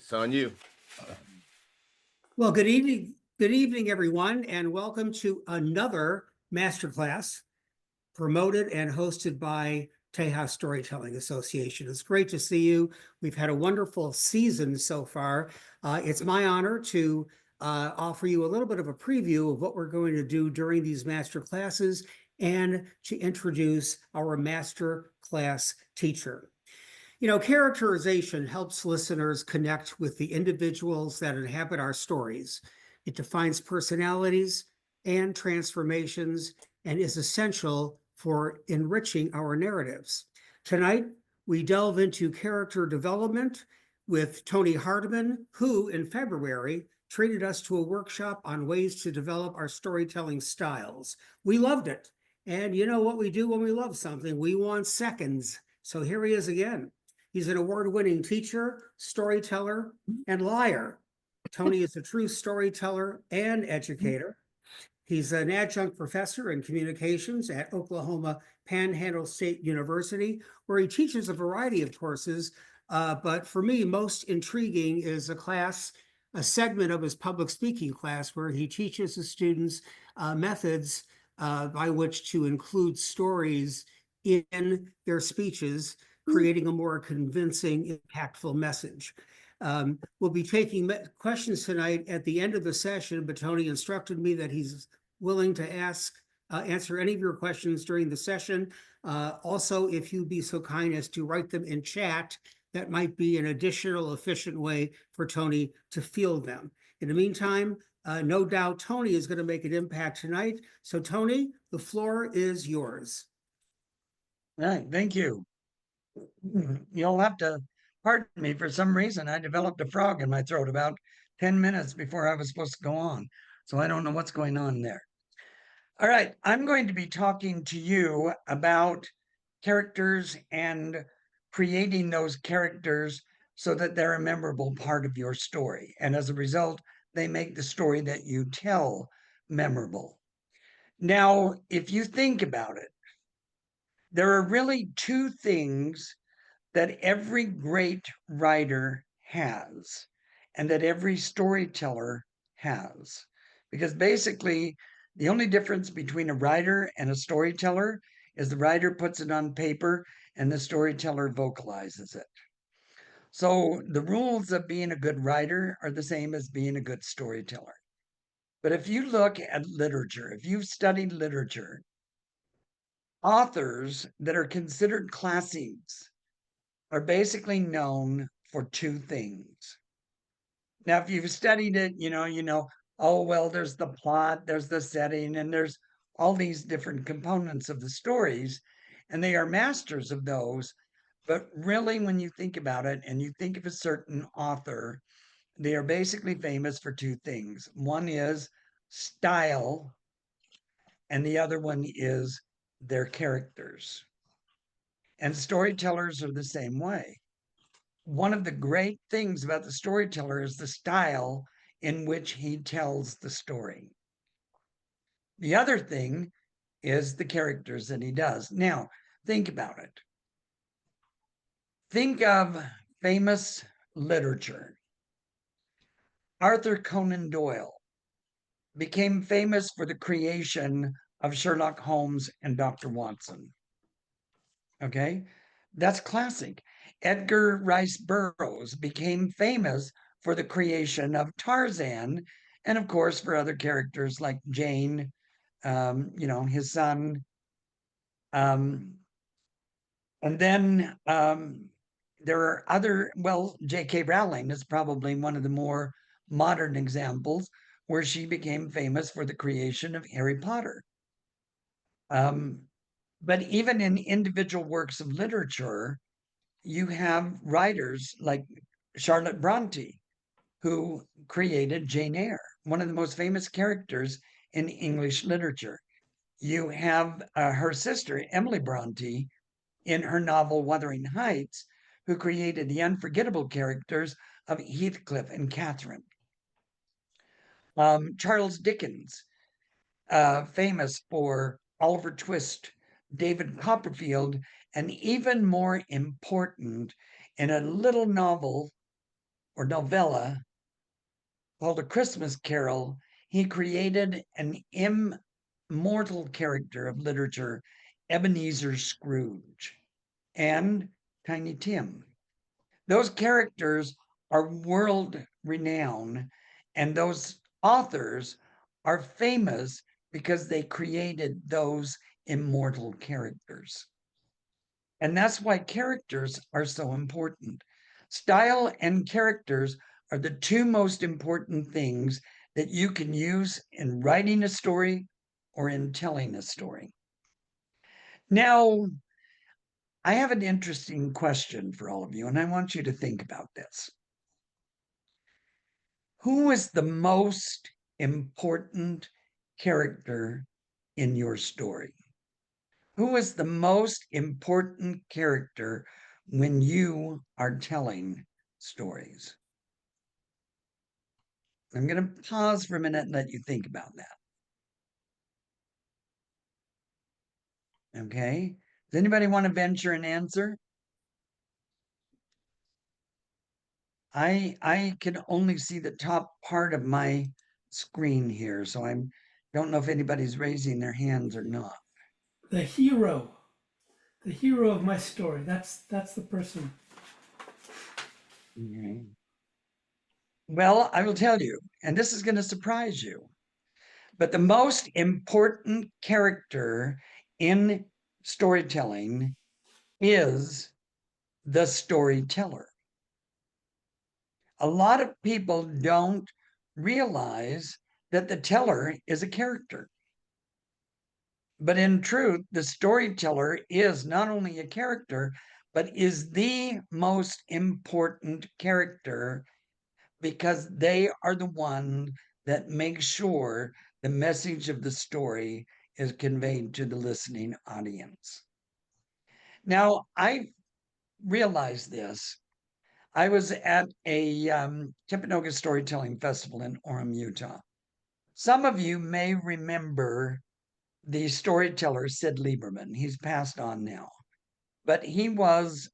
It's on you. Well, good evening, everyone, and welcome to another masterclass promoted and hosted by Tejas Storytelling Association. It's great to see you. We've had a wonderful season so far. It's my honor to offer you a little bit of a preview of what we're going to do during these master classes and to introduce our master class teacher. You know, characterization helps listeners connect with the individuals that inhabit our stories. It defines personalities and transformations and is essential for enriching our narratives. Tonight, we delve into character development with Tony Hardman, who in February treated us to a workshop on ways to develop our storytelling styles. We loved it. And you know what we do when we love something? We want seconds. So here he is again. He's an award-winning teacher, storyteller, and liar. Tony is a true storyteller and educator. He's an adjunct professor in communications at Oklahoma Panhandle State University, where he teaches a variety of courses. But for me, most intriguing is a segment of his public speaking class where he teaches the students methods by which to include stories in their speeches, creating a more convincing, impactful message. We'll be taking questions tonight at the end of the session, but Tony instructed me that he's willing to answer any of your questions during the session. Also, if you'd be so kind as to write them in chat, that might be an additional efficient way for Tony to field them. In the meantime, no doubt Tony is going to make an impact tonight. So Tony, the floor is yours. All right, thank you. You'll have to pardon me. For some reason, I developed a frog in my throat about 10 minutes before I was supposed to go on. So I don't know what's going on there. All right, I'm going to be talking to you about characters and creating those characters so that they're a memorable part of your story. And as a result, they make the story that you tell memorable. Now, if you think about it, there are really two things that every great writer has and that every storyteller has. Because basically, the only difference between a writer and a storyteller is the writer puts it on paper and the storyteller vocalizes it. So the rules of being a good writer are the same as being a good storyteller. But if you look at literature, if you've studied literature, authors that are considered classics are basically known for two things. Now, if you've studied it, you know, oh, well, there's the plot, there's the setting, and there's all these different components of the stories, and they are masters of those. But really, when you think about it and you think of a certain author, they are basically famous for two things. One is style, and the other one is their characters. And storytellers are the same way. One of the great things about the storyteller is the style in which he tells the story. The other thing is the characters that he does. Now, think about it. Think of famous literature. Arthur Conan Doyle became famous for the creation of Sherlock Holmes and Dr. Watson. Okay, that's classic. Edgar Rice Burroughs became famous for the creation of Tarzan, and of course for other characters like Jane, his son. And then there are other, J.K. Rowling is probably one of the more modern examples where she became famous for the creation of Harry Potter. But even in individual works of literature, you have writers like Charlotte Bronte, who created Jane Eyre, one of the most famous characters in English literature. You have her sister, Emily Bronte, in her novel Wuthering Heights, who created the unforgettable characters of Heathcliff and Catherine. Charles Dickens, famous for Oliver Twist, David Copperfield, and even more important, in a little novel or novella called A Christmas Carol, he created an immortal character of literature, Ebenezer Scrooge and Tiny Tim. Those characters are world renowned, and those authors are famous because they created those immortal characters. And that's why characters are so important. Style and characters are the two most important things that you can use in writing a story or in telling a story. Now, I have an interesting question for all of you, and I want you to think about this. Who is the most important character in your story? Who is the most important character when you are telling stories? I'm going to pause for a minute and let you think about that. Okay. Does anybody want to venture an answer? I can only see the top part of my screen here, so I don't know if anybody's raising their hands or not. The hero. The hero of my story. That's the person. Okay. Well, I will tell you, and this is going to surprise you, but the most important character in storytelling is the storyteller. A lot of people don't realize that the teller is a character. But in truth, the storyteller is not only a character, but is the most important character because they are the one that make sure the message of the story is conveyed to the listening audience. Now, I realized this. I was at a Timpanogos Storytelling Festival in Orem, Utah. Some of you may remember the storyteller Sid Lieberman. He's passed on now, but he was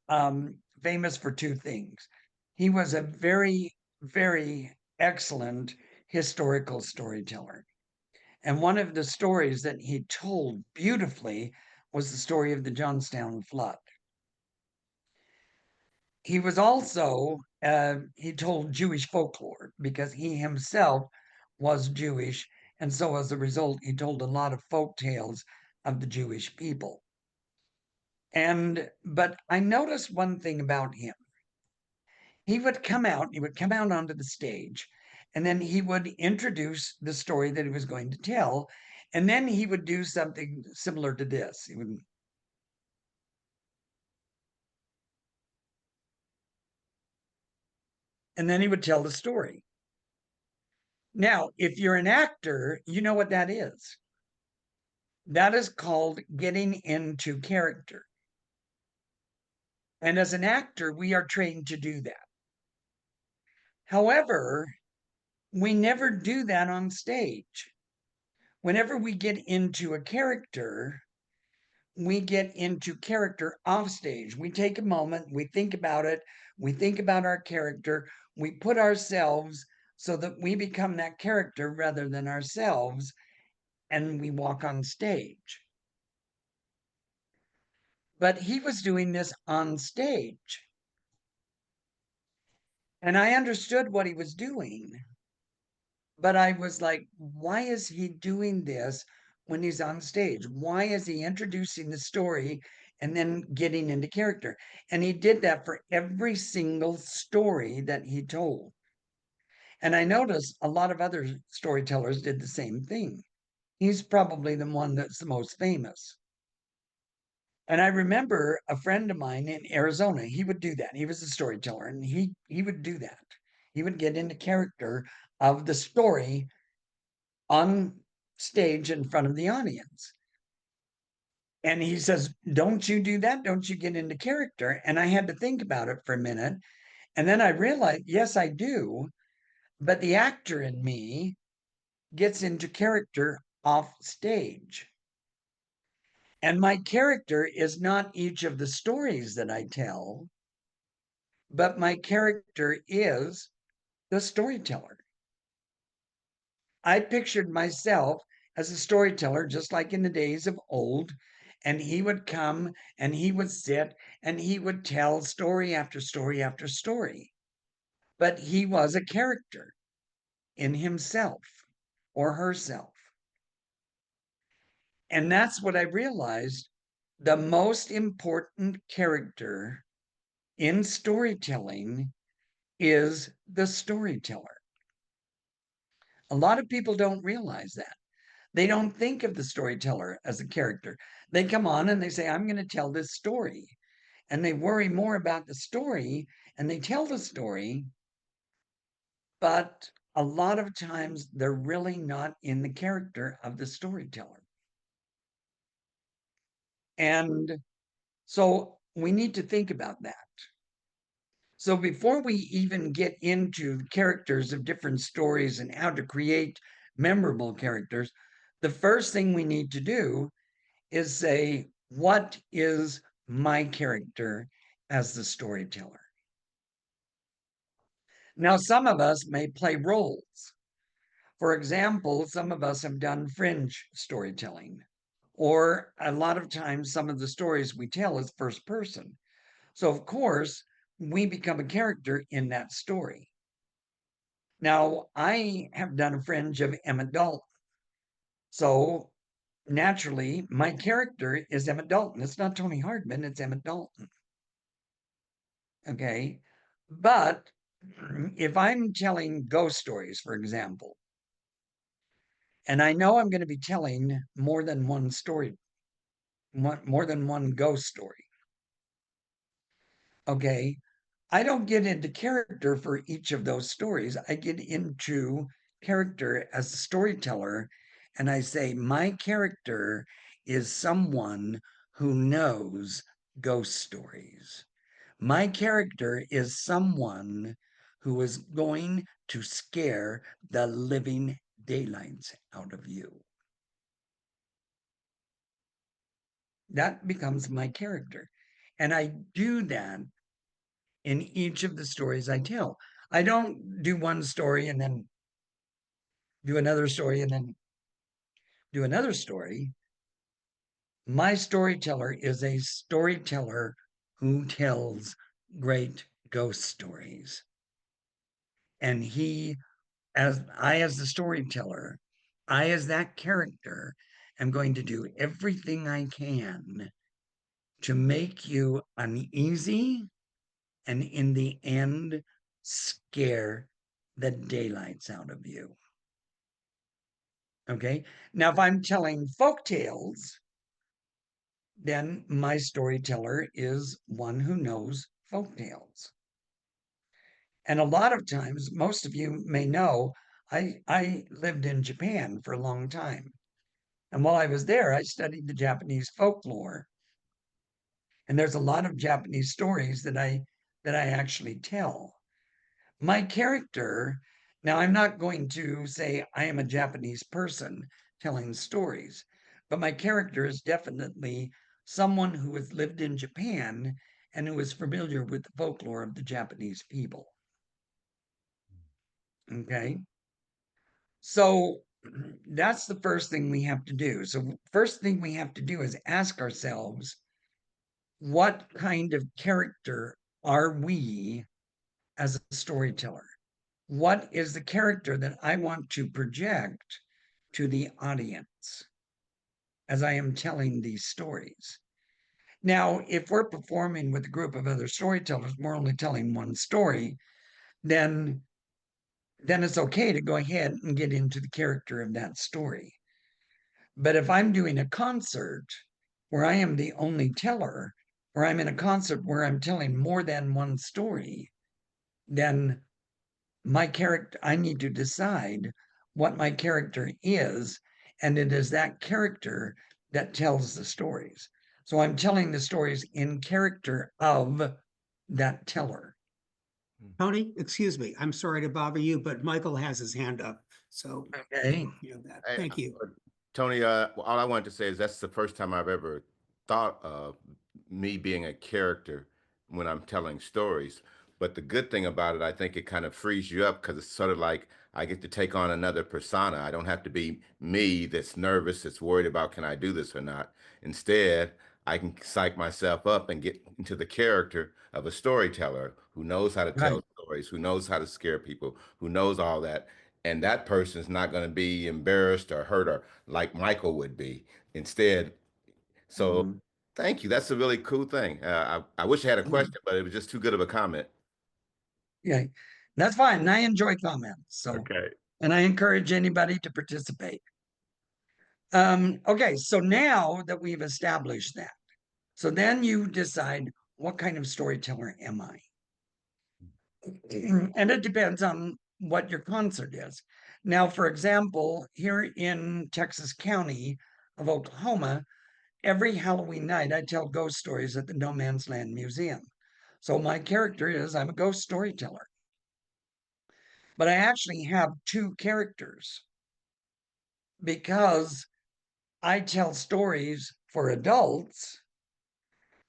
famous for two things. He was a very, very excellent historical storyteller. And one of the stories that he told beautifully was the story of the Johnstown flood. He was also, he told Jewish folklore because he himself was Jewish. And so as a result, he told a lot of folk tales of the Jewish people. But I noticed one thing about him. He would come out onto the stage, and then he would introduce the story that he was going to tell. And then he would do something similar to this. He would, and then he would tell the story. Now, if you're an actor, you know what that is. That is called getting into character. And as an actor, we are trained to do that. However, we never do that on stage. Whenever we get into a character, we get into character off stage. We take a moment, we think about it, we think about our character, we put ourselves so that we become that character rather than ourselves, and we walk on stage. But he was doing this on stage. And I understood what he was doing. But I was like, why is he doing this when he's on stage? Why is he introducing the story and then getting into character? And he did that for every single story that he told. And I noticed a lot of other storytellers did the same thing. He's probably the one that's the most famous. And I remember a friend of mine in Arizona, he would do that. He was a storyteller and he would do that. He would get into character of the story on stage in front of the audience. And he says, don't you do that? Don't you get into character? And I had to think about it for a minute. And then I realized, yes, I do. But the actor in me gets into character off stage. And my character is not each of the stories that I tell, but my character is the storyteller. I pictured myself as a storyteller, just like in the days of old, and he would come and he would sit and he would tell story after story after story. But he was a character in himself or herself. And that's what I realized. The most important character in storytelling is the storyteller. A lot of people don't realize that. They don't think of the storyteller as a character. They come on and they say, I'm going to tell this story. And they worry more about the story and they tell the story. But a lot of times they're really not in the character of the storyteller. And so we need to think about that. So before we even get into the characters of different stories and how to create memorable characters, the first thing we need to do is say, what is my character as the storyteller? Now, some of us may play roles. For example, some of us have done fringe storytelling, or a lot of times some of the stories we tell is first person. So, of course, we become a character in that story. Now, I have done a fringe of Emma Dalton. So, naturally, my character is Emma Dalton. It's not Tony Hardman, it's Emma Dalton. Okay. But if I'm telling ghost stories, for example, and I know I'm going to be telling more than one story, more than one ghost story. Okay. I don't get into character for each of those stories. I get into character as a storyteller, and I say, my character is someone who knows ghost stories. My character is someone who is going to scare the living daylights out of you. That becomes my character. And I do that in each of the stories I tell. I don't do one story and then do another story and then do another story. My storyteller is a storyteller who tells great ghost stories. And he, as the storyteller, I, as that character, am going to do everything I can to make you uneasy and in the end, scare the daylights out of you. Okay. Now, if I'm telling folk tales, then my storyteller is one who knows folk tales. And a lot of times, most of you may know, I lived in Japan for a long time. And while I was there, I studied the Japanese folklore. And there's a lot of Japanese stories that I actually tell. My character, now I'm not going to say I am a Japanese person telling stories, but my character is definitely someone who has lived in Japan and who is familiar with the folklore of the Japanese people. Okay. So that's the first thing we have to do. So, first thing we have to do is ask ourselves, what kind of character are we as a storyteller? What is the character that I want to project to the audience as I am telling these stories? Now, if we're performing with a group of other storytellers, we're only telling one story, then it's okay to go ahead and get into the character of that story. But if I'm doing a concert where I am the only teller, or I'm in a concert where I'm telling more than one story, then my character, I need to decide what my character is, and it is that character that tells the stories. So I'm telling the stories in character of that teller. Tony, excuse me, I'm sorry to bother you, but Michael has his hand up, so Okay. you know that. Hey, Thank you. Tony, all I wanted to say is that's the first time I've ever thought of me being a character when I'm telling stories. But the good thing about it, I think it kind of frees you up because it's sort of like I get to take on another persona. I don't have to be me that's nervous, that's worried about can I do this or not. Instead, I can psych myself up and get into the character of a storyteller who knows how to Right. tell stories, who knows how to scare people, who knows all that. And that person's not going to be embarrassed or hurt or like Michael would be. Instead, so Mhm. thank you. That's a really cool thing. I wish I had a Yeah. question, but it was just too good of a comment. Yeah, that's fine. And I enjoy comments. So, Okay. and I encourage anybody to participate. Okay, so now that we've established that, so then you decide, what kind of storyteller am I? And it depends on what your concert is. Now, for example, here in Texas County of Oklahoma, every Halloween night I tell ghost stories at the No Man's Land Museum. So my character is I'm a ghost storyteller, but I actually have two characters because I tell stories for adults,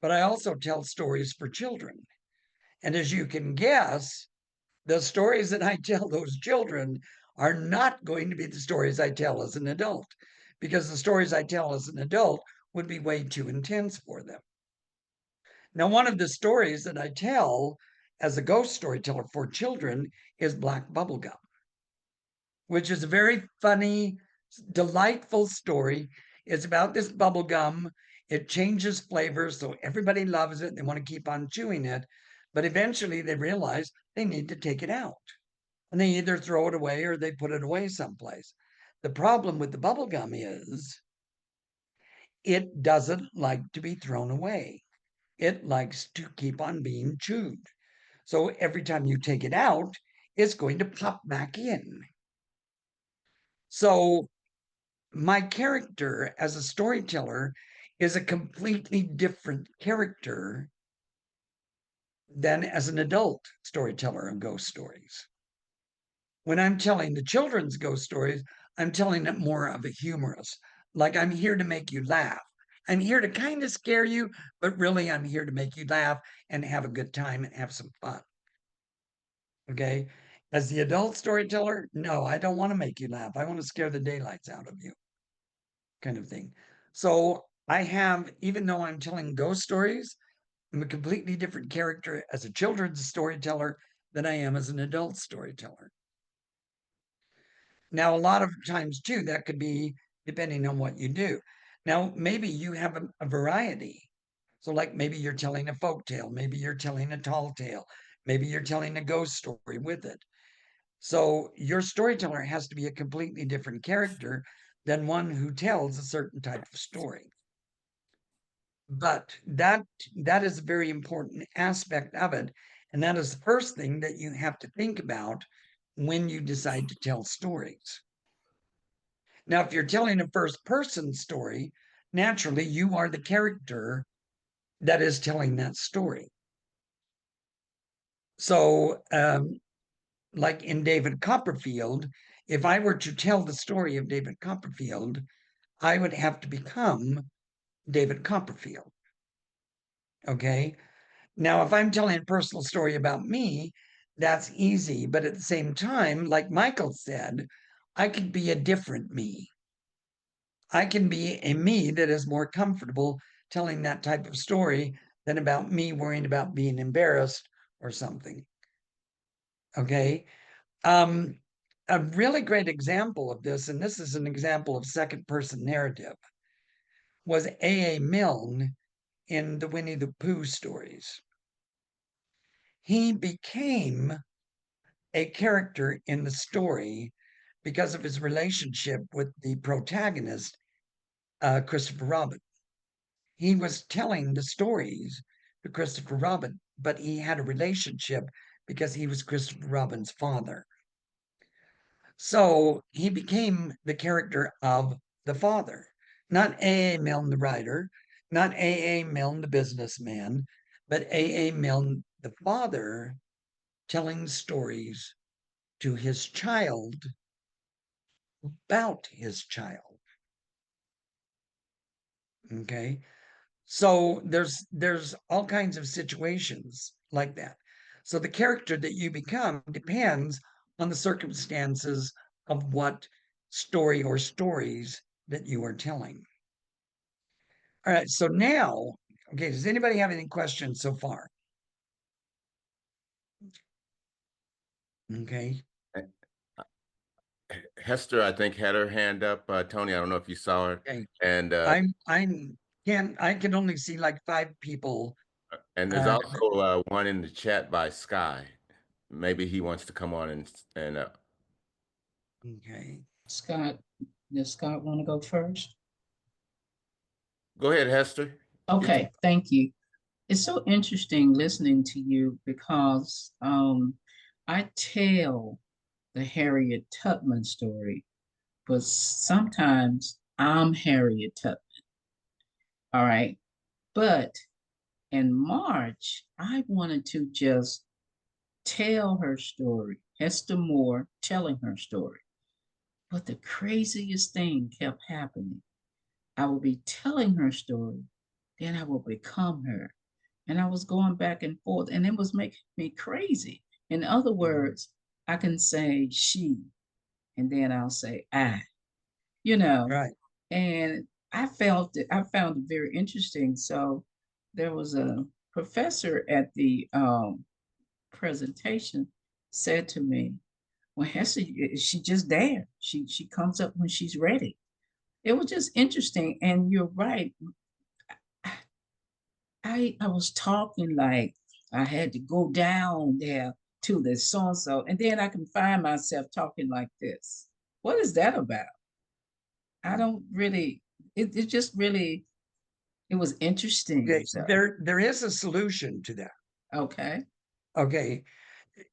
but I also tell stories for children. And as you can guess, the stories that I tell those children are not going to be the stories I tell as an adult, because the stories I tell as an adult would be way too intense for them. Now, one of the stories that I tell as a ghost storyteller for children is Black Bubblegum, which is a very funny, delightful story. It's about this bubblegum. It changes flavors, so everybody loves it. They want to keep on chewing it. But eventually they realize they need to take it out. And they either throw it away or they put it away someplace. The problem with the bubblegum is it doesn't like to be thrown away. It likes to keep on being chewed. So every time you take it out, it's going to pop back in. So my character as a storyteller is a completely different character than as an adult storyteller of ghost stories. When I'm telling the children's ghost stories, I'm telling it more of a humorous, like I'm here to make you laugh. I'm here to kind of scare you, but really I'm here to make you laugh and have a good time and have some fun. Okay. As the adult storyteller, no, I don't want to make you laugh. I want to scare the daylights out of you, kind of thing. So I have, even though I'm telling ghost stories, I'm a completely different character as a children's storyteller than I am as an adult storyteller. Now, a lot of times too, that could be depending on what you do. Now, maybe you have a variety. So, like maybe you're telling a folk tale, maybe you're telling a tall tale, maybe you're telling a ghost story with it. So, your storyteller has to be a completely different character than one who tells a certain type of story. But that is a very important aspect of it, and that is the first thing that you have to think about when you decide to tell stories. Now, if you're telling a first person story, naturally you are the character that is telling that story. So, like in David Copperfield, if I were to tell the story of David Copperfield, I would have to become David Copperfield. Okay. Now, if I'm telling a personal story about me, that's easy. But at the same time, like Michael said, I could be a different me. I can be a me that is more comfortable telling that type of story than about me worrying about being embarrassed or something. Okay. Um, a really great example of this, and this is an example of second person narrative, was A.A. Milne in the Winnie the Pooh stories. He became a character in the story because of his relationship with the protagonist, Christopher Robin. He was telling the stories to Christopher Robin, but he had a relationship because he was Christopher Robin's father. So he became the character of the father, not A.A. Milne, the writer, not A.A. Milne, the businessman, but A.A. Milne, the father, telling stories to his child about his child. Okay. So there's all kinds of situations like that. So the character that you become depends on the circumstances of what story or stories that you are telling. All right, so now, okay, does anybody have any questions so far? Okay. Hester, I think, had her hand up. Tony, I don't know if you saw her. Okay. And I can only see like 5 people. there's Uh, also one in the chat by Sky. Maybe he wants to come on and Okay. Scott, does Scott want to go first? go ahead, Hester. Okay, thank you. It's so interesting listening to you because I tell the Harriet Tubman story, but sometimes I'm Harriet Tubman. All right. But in March, I wanted to just tell her story, Hester Moore telling her story. But the craziest thing kept happening. I would be telling her story, then I would become her. And I was going back and forth, and it was making me crazy. In other words, I can say she, and then I'll say I, Right. and I found it very interesting. So there was a professor at the presentation said to me, well, Hester, she just there. She comes up when she's ready. It was just interesting. And you're right. I was talking like I had to go down there to this so and so, and then I can find myself talking like this. What is that about? I don't really. It just really. It was interesting. Okay. So, There is a solution to that. okay. Okay.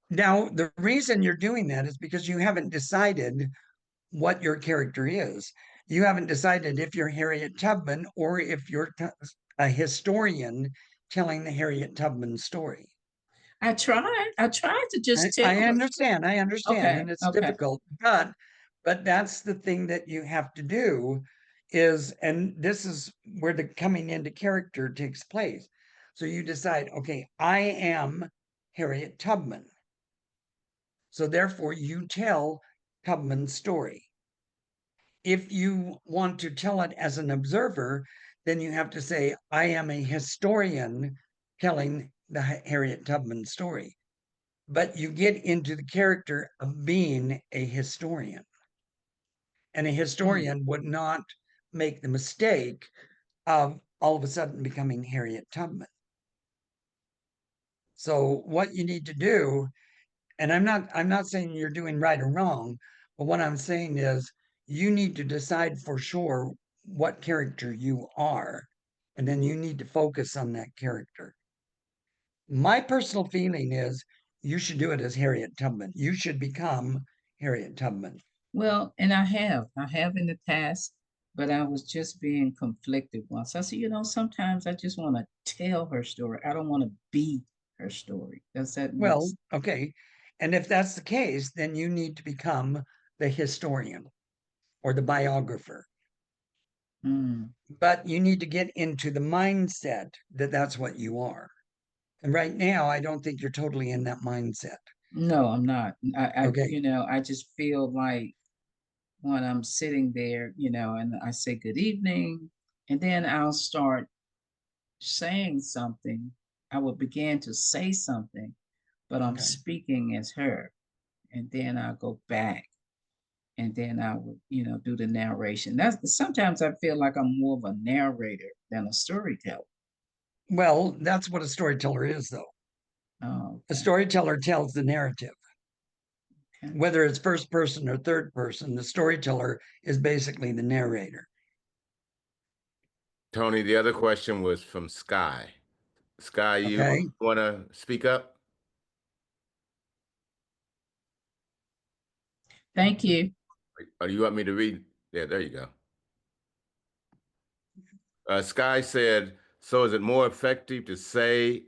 Now, the reason you're doing that is because you haven't decided what your character is. You haven't decided if you're Harriet Tubman or if you're a historian telling the Harriet Tubman story. I tried. I tried to just tell I her. understand, Okay. and it's Okay. difficult, but that's the thing that you have to do is, and this is where the coming into character takes place. So you decide, okay, I am Harriet Tubman. So therefore you tell Tubman's story. If you want to tell it as an observer, then you have to say, I am a historian telling the Harriet Tubman story. But you get into the character of being a historian. And a historian would not make the mistake of all of a sudden becoming Harriet Tubman. So what you need to do, and I'm not saying you're doing right or wrong, but what I'm saying is you need to decide for sure what character you are, and then you need to focus on that character. My personal feeling is you should do it as Harriet Tubman. You should become Harriet Tubman. Well, and I have in the past, but I was just being conflicted once. I said, sometimes I just want to tell her story. I don't want to be her story. Does that make Well, sense? okay. And if that's the case, then you need to become the historian or the biographer. Mm. But you need to get into the mindset that that's what you are. And right now, I don't think you're totally in that mindset. No, I'm not. Okay. I just feel like when I'm sitting there, and I say good evening, and then I'll start saying something. I will begin to say something, but I'm Okay. speaking as her. And then I'll go back and then I would, do the narration. That's sometimes I feel like I'm more of a narrator than a storyteller. Well, that's what a storyteller is, though. Oh, A okay. storyteller tells the narrative. Okay. Whether it's first person or third person, the storyteller is basically the narrator. Tony, the other question was from Sky. Sky, you Okay. want to speak up? Thank you. Or you want me to read? Yeah, there you go. Sky said, so is it more effective to say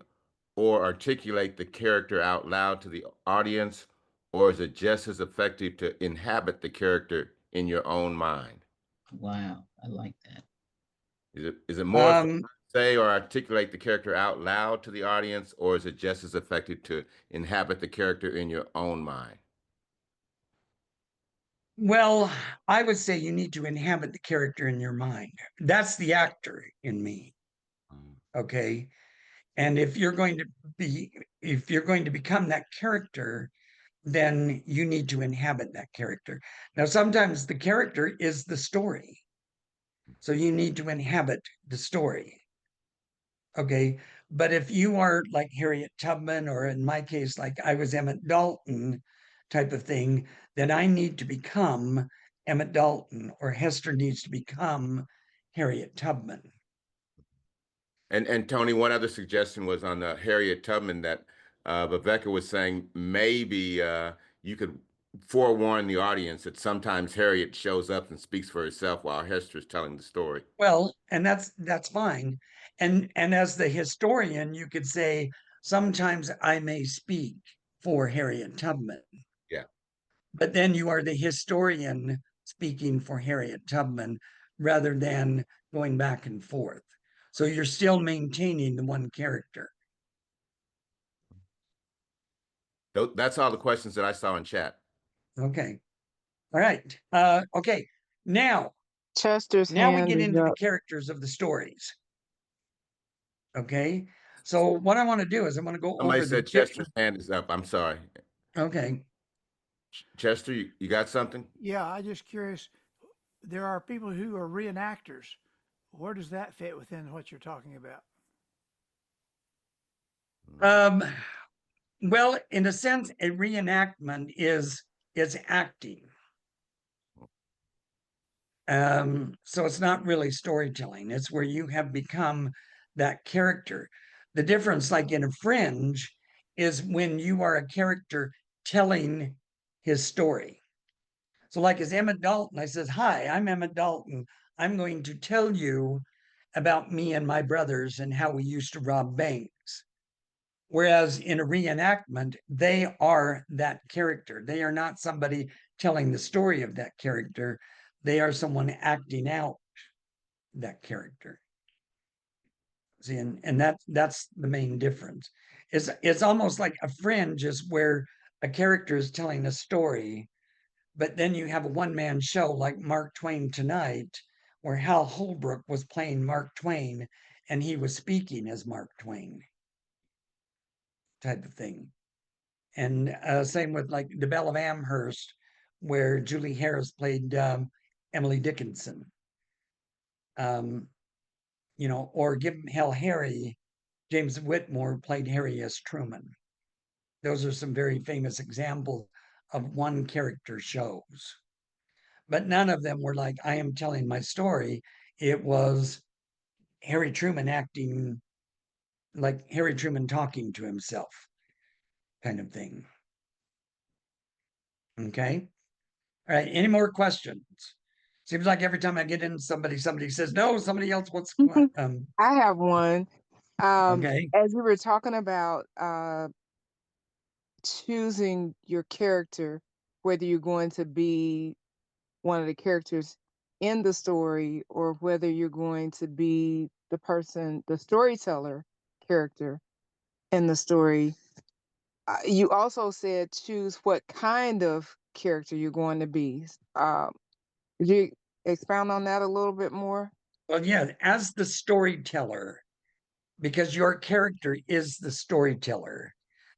or articulate the character out loud to the audience, or is it just as effective to inhabit the character in your own mind? Wow, I like that. Is it more effective to say or articulate the character out loud to the audience, or is it just as effective to inhabit the character in your own mind? Well, I would say you need to inhabit the character in your mind. That's the actor in me. Mm. Okay. And if you're going to become that character, then you need to inhabit that character. Now, sometimes the character is the story. So you need to inhabit the story. Okay. But if you are like Harriet Tubman, or in my case, like I was Emmett Dalton type of thing, then I need to become Emmett Dalton, or Hester needs to become Harriet Tubman. And Tony, one other suggestion was on Harriet Tubman that Viveka was saying maybe you could forewarn the audience that sometimes Harriet shows up and speaks for herself while Hester's telling the story. Well, and that's fine. And as the historian, you could say, sometimes I may speak for Harriet Tubman, Yeah. but then you are the historian speaking for Harriet Tubman rather than going back and forth. So you're still maintaining the one character. That's all the questions that I saw in chat. Okay. All right. Okay. Now Chester's we hand get is into the up. characters of the stories. Okay. So what I want to do is I'm going to go Somebody over the said Chester's hand is up. I'm sorry. Okay. Chester, you got something? Yeah, I'm just curious. There are people who are reenactors. Where does that fit within what you're talking about? Well, in a sense, a reenactment is acting. So it's not really storytelling. It's where you have become that character. The difference, like in a Fringe, is when you are a character telling his story. So, like as Emmett Dalton, I says, "Hi, I'm Emmett Dalton. I'm going to tell you about me and my brothers and how we used to rob banks." Whereas in a reenactment, they are that character. They are not somebody telling the story of that character. They are someone acting out that character. See, and that's the main difference. It's almost like a Fringe is where a character is telling a story, but then you have a one-man show like Mark Twain Tonight, where Hal Holbrook was playing Mark Twain and he was speaking as Mark Twain, type of thing. And same with like The Belle of Amherst, where Julie Harris played Emily Dickinson. Or Give 'Em Hell Harry, James Whitmore played Harry S. Truman. Those are some very famous examples of one character shows. But none of them were like, I am telling my story. It was Harry Truman acting like Harry Truman talking to himself, kind of thing. Okay. All right. Any more questions? Seems like every time I get in, somebody says no. Somebody else wants. I have one. Okay. As we were talking about choosing your character, whether you're going to be one of the characters in the story or whether you're going to be the storyteller character in the story. You also said choose what kind of character you're going to be. Could you expound on that a little bit more? Well, yeah, as the storyteller, because your character is the storyteller,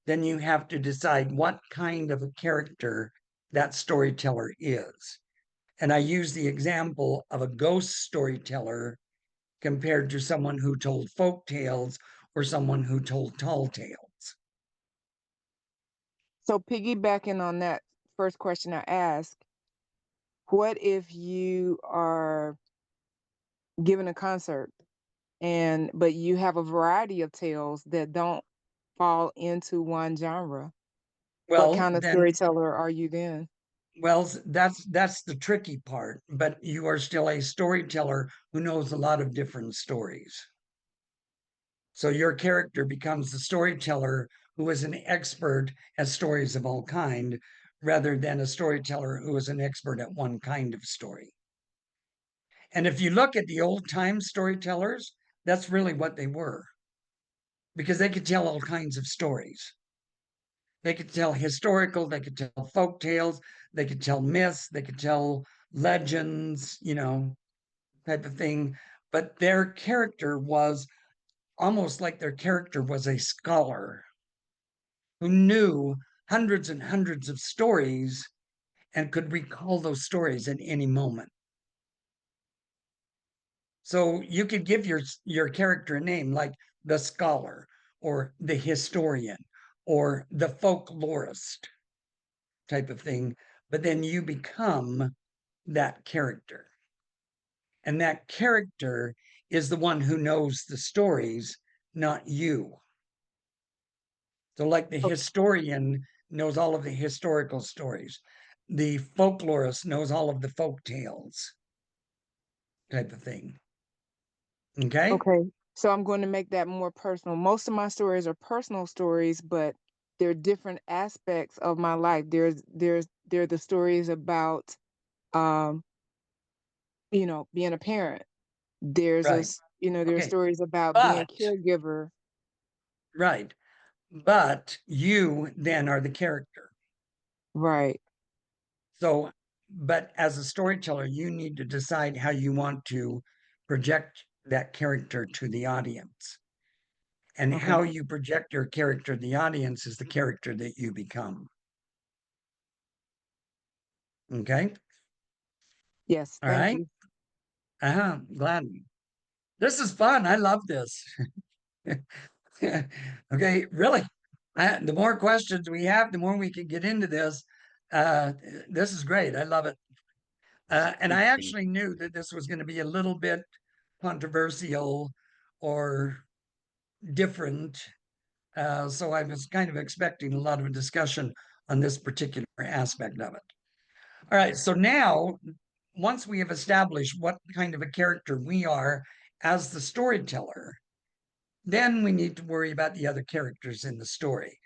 then you have to decide what kind of a character that storyteller is. And I use the example of a ghost storyteller compared to someone who told folk tales or someone who told tall tales. So piggybacking on that first question I asked, what if you are giving a concert but you have a variety of tales that don't fall into one genre? What Well, kind of then, storyteller are you then? well, that's the tricky part, but you are still a storyteller who knows a lot of different stories. So your character becomes the storyteller who is an expert at stories of all kind, rather than a storyteller who is an expert at one kind of story. And if you look at the old time storytellers, That's really what they were, because they could tell all kinds of stories. They could tell historical, they could tell folk tales, they could tell myths, they could tell legends, type of thing. But their character was almost like their character was a scholar who knew hundreds and hundreds of stories and could recall those stories at any moment. So you could give your character a name like the scholar or the historian or the folklorist type of thing, but then you become that character. And that character is the one who knows the stories, not you. So, like the historian knows all of the historical stories, the folklorist knows all of the folk tales, type of thing. Okay. Okay. So I'm going to make that more personal. Most of my stories are personal stories, but they're different aspects of my life. There are the stories about um, being a parent. Right. There's Okay. stories about being a But, caregiver. right. But you then are the character. Right. So, but as a storyteller, you need to decide how you want to project that character to the audience. And Okay. how you project your character to the audience is the character that you become. Okay. Yes. All Thank right. you. Glad. This is fun. I love this. Okay. Really. The more questions we have, the more we can get into this. This is great. I love it. And I actually knew that this was going to be a little bit controversial or different. So I was kind of expecting a lot of discussion on this particular aspect of it. All right. So now, once we have established what kind of a character we are as the storyteller, then we need to worry about the other characters in the story.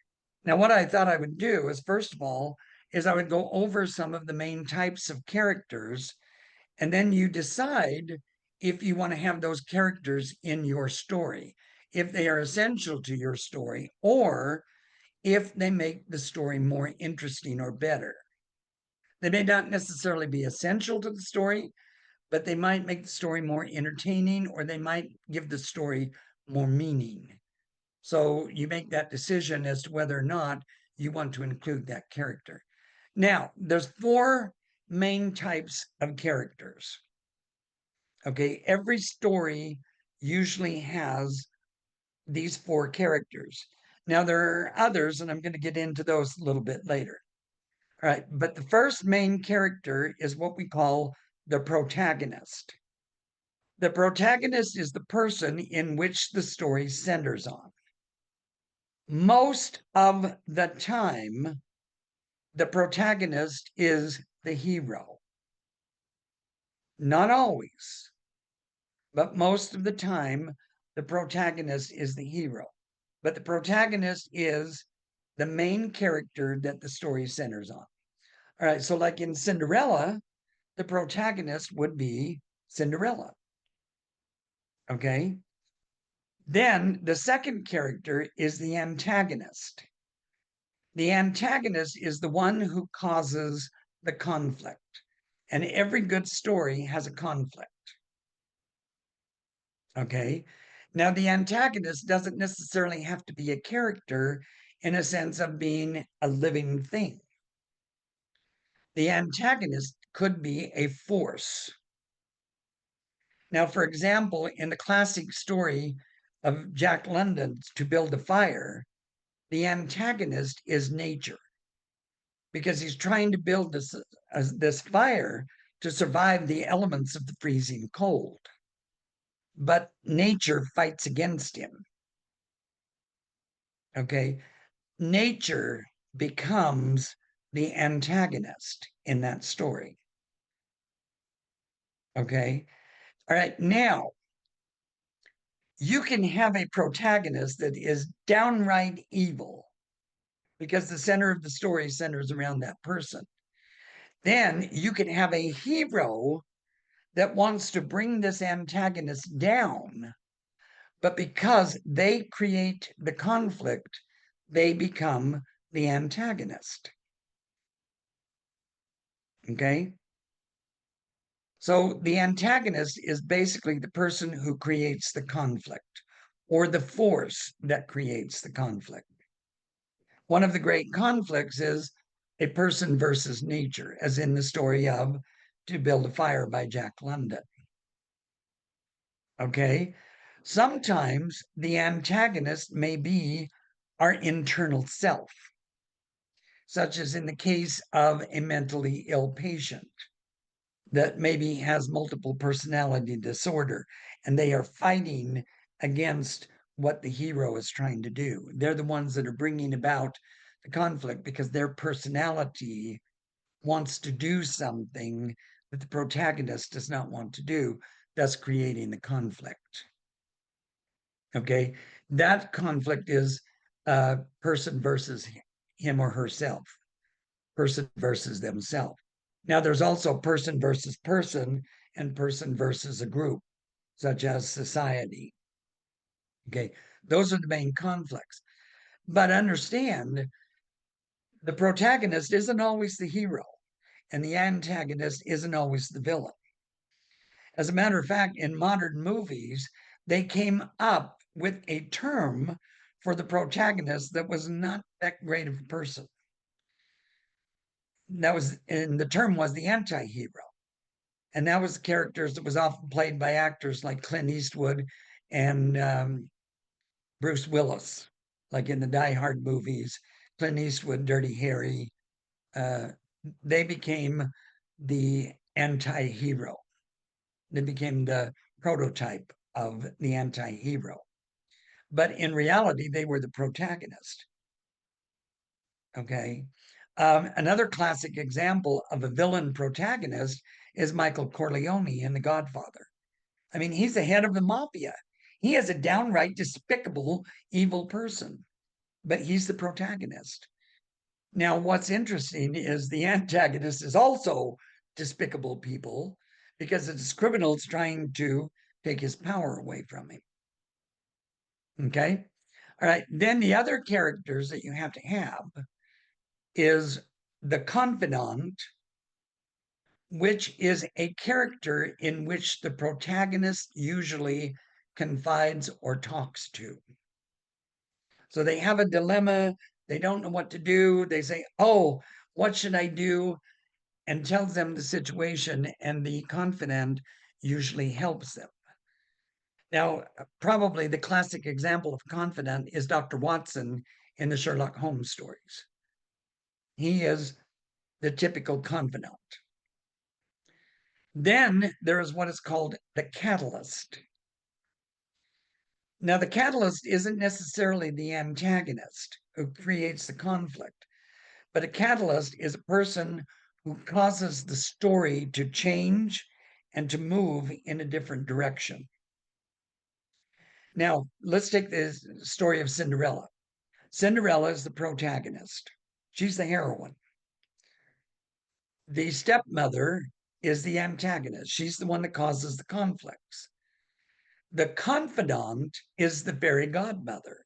Now, what I thought I would do is, first of all, is I would go over some of the main types of characters, and then you decide if you want to have those characters in your story, if they are essential to your story, or if they make the story more interesting or better. They may not necessarily be essential to the story, but they might make the story more entertaining, or they might give the story more meaning. So you make that decision as to whether or not you want to include that character. Now, there's 4 main types of characters. Okay, every story usually has these 4 characters. Now, there are others, and I'm going to get into those a little bit later. All right, but the first main character is what we call the protagonist. The protagonist is the person in which the story centers on. Most of the time, the protagonist is the hero. Not always, but most of the time, the protagonist is the hero. But the protagonist is the main character that the story centers on. All right, so like in Cinderella, the protagonist would be Cinderella. Okay. Then the second character is the antagonist. The antagonist is the one who causes the conflict. And every good story has a conflict. Okay. Now, the antagonist doesn't necessarily have to be a character in a sense of being a living thing. The antagonist could be a force. Now, for example, in the classic story of Jack London's To Build a Fire, the antagonist is nature, because he's trying to build this fire to survive the elements of the freezing cold. But nature fights against him. Okay. Nature becomes the antagonist in that story. Okay. All right. Now, you can have a protagonist that is downright evil because the center of the story centers around that person. Then you can have a hero that wants to bring this antagonist down, But because they create the conflict, they become the antagonist. Okay? So the antagonist is basically the person who creates the conflict or the force that creates the conflict. One of the great conflicts is a person versus nature, as in the story of To Build a Fire by Jack London. Okay? Sometimes the antagonist may be our internal self, such as in the case of a mentally ill patient that maybe has multiple personality disorder, and they are fighting against what the hero is trying to do. They're the ones that are bringing about the conflict because their personality wants to do something that the protagonist does not want to do, thus creating the conflict. Okay, that conflict is person versus him or herself, person versus themselves. Now, there's also person versus person and person versus a group, such as society. Okay, those are the main conflicts. But understand, the protagonist isn't always the hero, and the antagonist isn't always the villain. As a matter of fact, in modern movies, they came up with a term for the protagonist that was not that great of a person. And the term was the anti-hero. And that was characters that was often played by actors like Clint Eastwood and Bruce Willis, like in the Die Hard movies, Clint Eastwood, Dirty Harry. They became the anti-hero. They became the prototype of the anti-hero. But in reality, they were the protagonist. Okay. Another classic example of a villain protagonist is Michael Corleone in The Godfather. I mean, he's the head of the mafia. He is a downright despicable, evil person, but he's the protagonist. Now, what's interesting is the antagonist is also despicable people because it's criminals trying to take his power away from him. Okay. All right. Then the other characters that you have to have is the confidant, which is a character in which the protagonist usually confides or talks to. So they have a dilemma, they don't know what to do. They say, "Oh, what should I do?" and tells them the situation, and the confidant usually helps them. Now, probably the classic example of confidant is Dr. Watson in the Sherlock Holmes stories. He is the typical confidant. Then there is what is called the catalyst. Now, the catalyst isn't necessarily the antagonist who creates the conflict, but a catalyst is a person who causes the story to change and to move in a different direction. Now, let's take the story of Cinderella. Cinderella is the protagonist. She's the heroine. The stepmother is the antagonist. She's the one that causes the conflicts. The confidant is the fairy godmother.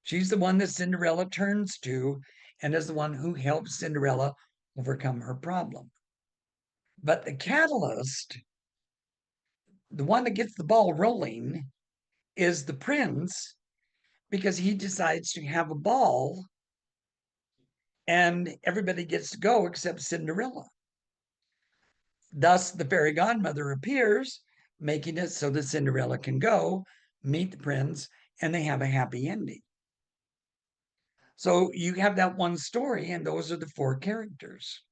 She's the one that Cinderella turns to and is the one who helps Cinderella overcome her problem. But the catalyst, the one that gets the ball rolling, is the prince because he decides to have a ball and everybody gets to go except Cinderella. Thus, the fairy godmother appears, making it so that Cinderella can go meet the prince and they have a happy ending. So you have that one story, and those are the four characters.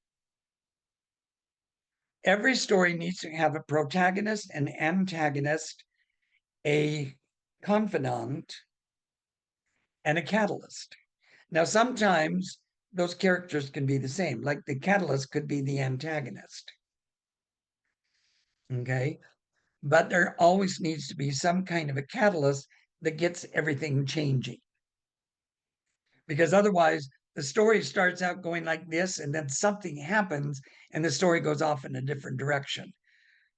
Every story needs to have a protagonist, an antagonist, a confidant, and a catalyst. Now, sometimes those characters can be the same, like the catalyst could be the antagonist. Okay. But there always needs to be some kind of a catalyst that gets everything changing. Because otherwise, the story starts out going like this, and then something happens, and the story goes off in a different direction.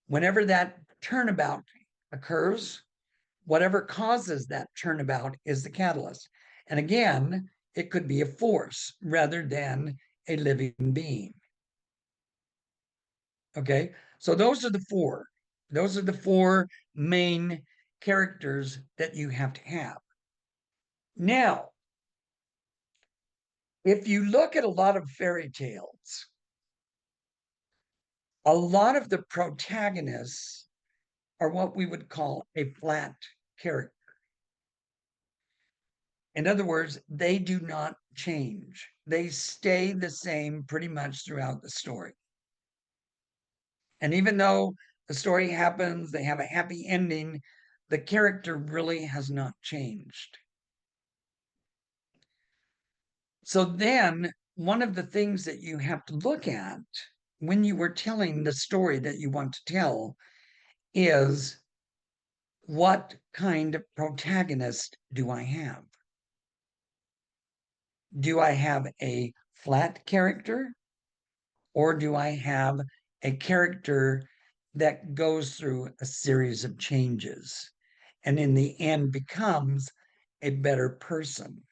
Whenever that turnabout occurs, whatever causes that turnabout is the catalyst. And again, it could be a force rather than a living being. Okay, so those are the four. Those are the four main characters that you have to have. Now, if you look at a lot of fairy tales, a lot of the protagonists are what we would call a flat character. In other words, they do not change. They stay the same pretty much throughout the story. And even though the story happens, they have a happy ending, the character really has not changed. So then, one of the things that you have to look at when you were telling the story that you want to tell is, what kind of protagonist do I have? Do I have a flat character, or do I have a character that goes through a series of changes and in the end becomes a better person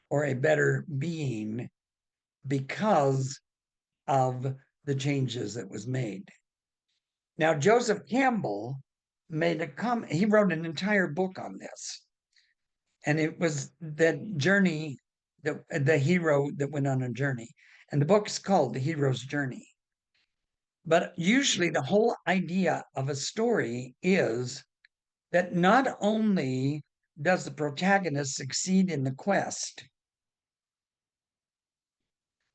or a better being because of the changes that was made? Now, Joseph Campbell he wrote an entire book on this. And it was that journey, the hero that went on a journey. And the book is called The Hero's Journey. But usually the whole idea of a story is that not only does the protagonist succeed in the quest,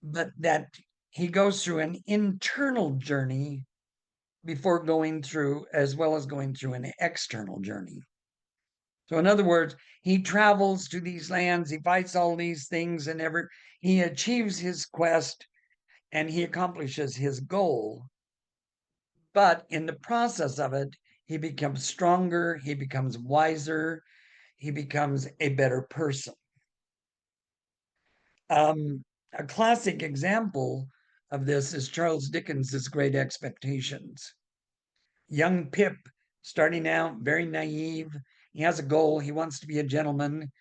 but that he goes through an internal journey before going through, as well as going through an external journey. So in other words, he travels to these lands, he fights all these things, and he achieves his quest and he accomplishes his goal. But in the process of it, he becomes stronger, he becomes wiser, he becomes a better person. A classic example of this is Charles Dickens's Great Expectations. Young Pip, starting out very naive, he has a goal, he wants to be a gentleman,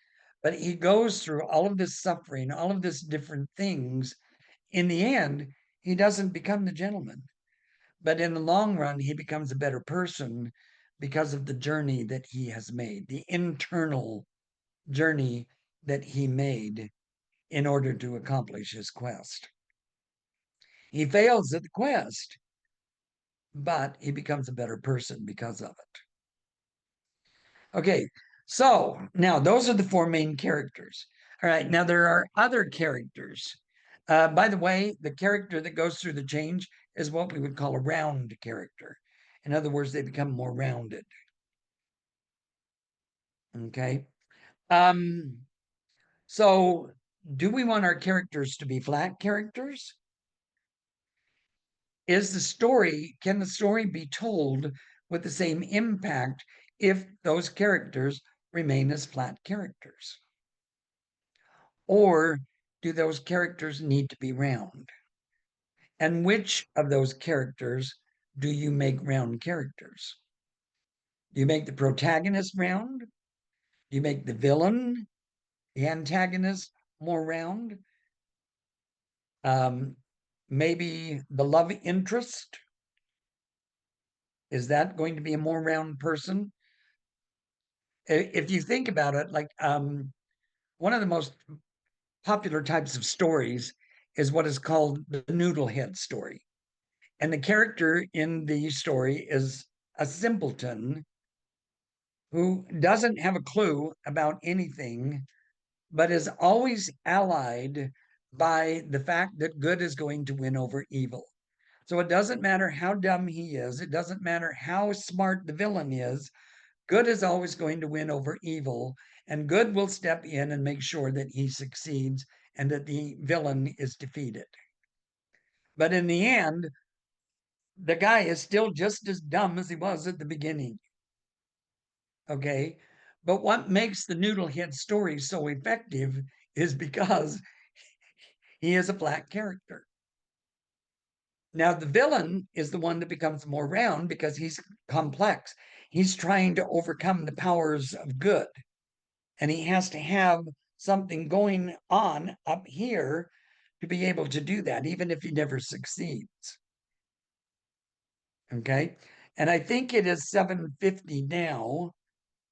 but he goes through all of this suffering, all of this different things. In the end, he doesn't become the gentleman, but in the long run, he becomes a better person because of the journey that he has made, the internal journey that he made in order to accomplish his quest. He fails at the quest, but he becomes a better person because of it. Okay, so now those are the four main characters. All right, now there are other characters. By the way, the character that goes through the change is what we would call a round character. In other words, they become more rounded. Okay. So do we want our characters to be flat characters? Can the story be told with the same impact if those characters remain as flat characters? Or do those characters need to be round? And which of those characters do you make round characters? Do you make the protagonist round? Do you make the villain, the antagonist, more round? Maybe the love interest? Is that going to be a more round person? If you think about it, like one of the most popular types of stories is what is called the noodlehead story. And the character in the story is a simpleton who doesn't have a clue about anything, but is always allied by the fact that good is going to win over evil. So it doesn't matter how dumb he is, it doesn't matter how smart the villain is, good is always going to win over evil, and good will step in and make sure that he succeeds and that the villain is defeated. But in the end, the guy is still just as dumb as he was at the beginning. Okay. But what makes the Noodlehead story so effective is because he is a flat character. Now, the villain is the one that becomes more round because he's complex. He's trying to overcome the powers of good. And he has to have something going on up here to be able to do that, even if he never succeeds. Okay. And I think it is 7:50 now.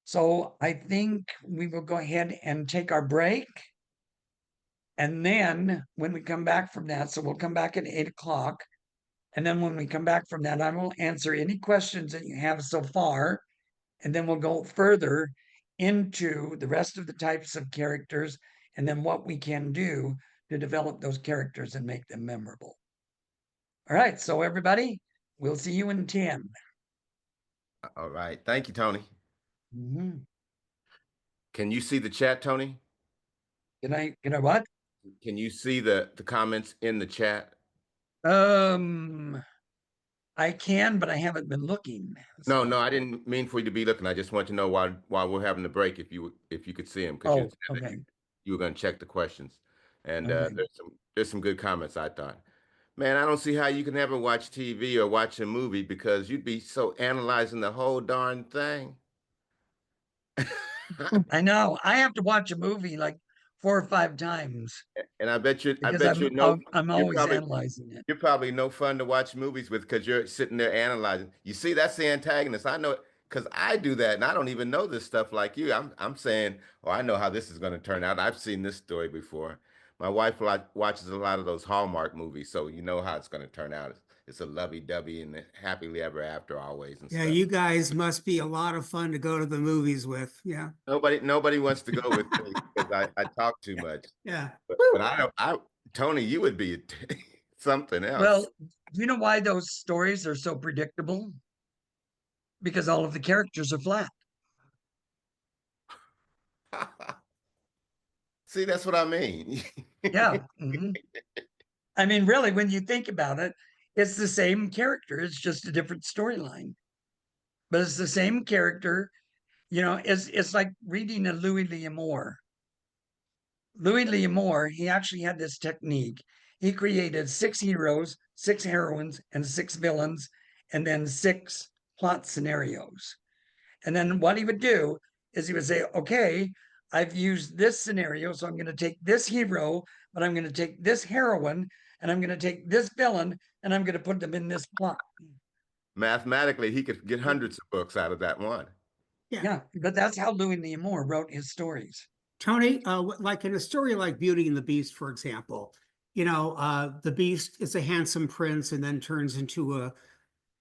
So I think we will go ahead and take our break. And then when we come back from that, so we'll come back at 8 o'clock. And then when we come back from that, I will answer any questions that you have so far. And then we'll go further into the rest of the types of characters and then what we can do to develop those characters and make them memorable. All right. So, everybody, we'll see you in 10. All right. Thank you, Tony. Mhm. Can you see the chat, Tony? Can I what? Can you see the comments in the chat? I can, but I haven't been looking. No, So- no, I didn't mean for you to be looking. I just want to know while we're having the break if you could see them because Oh, you said that okay. you were going to check the questions, and Okay. there's some good comments. I thought, man, I don't see how you can ever watch TV or watch a movie because you'd be so analyzing the whole darn thing. I know. I have to watch a movie like 4 or 5 times And I because bet you know I'm you're always analyzing it. you're probably no fun to watch movies with because you're sitting there analyzing. You see, that's the antagonist. I know because I do that, and I don't even know this stuff like you. I'm saying, oh, I know how this is going to turn out. I've seen this story before. My wife watches a lot of those Hallmark movies, so you know how it's going to turn out. It's a lovey-dovey and happily ever after always and Yeah, stuff. you guys must be a lot of fun to go to the movies with. Yeah. Nobody wants to go with me because I talk too much. Yeah. But Tony, you would be something else. Well, do you know why those stories are so predictable? Because all of the characters are flat. See, that's what I mean. Yeah. Mhm. I mean, really, when you think about it, it's the same character. It's just a different storyline, but it's the same character. It's like reading a Louis L'Amour. Louis L'Amour, he actually had this technique. He created 6 heroes, 6 heroines, and 6 villains, and then 6 plot scenarios. And then what he would do is he would say, okay, I've used this scenario, so I'm going to take this hero, but I'm going to take this heroine, and I'm going to take this villain, and I'm going to put them in this plot. Mathematically, he could get hundreds of books out of that one. Yeah, but that's how Louis L'Amour wrote his stories. Tony, like in a story like Beauty and the Beast, for example, the Beast is a handsome prince and then turns into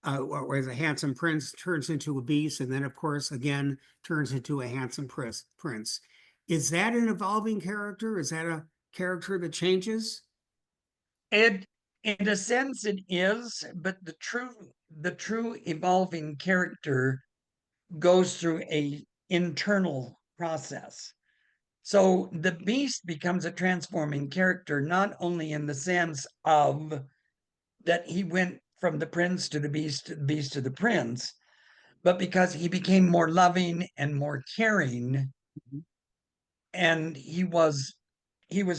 or as a handsome prince turns into a beast, and then of course again turns into a handsome prince. Is that an evolving character? Is that a character that changes? In a sense, it is, but the true evolving character goes through a internal process. So the beast becomes a transforming character, not only in the sense of that he went from the prince to the beast to the beast to the prince, but because he became more loving and more caring, and he was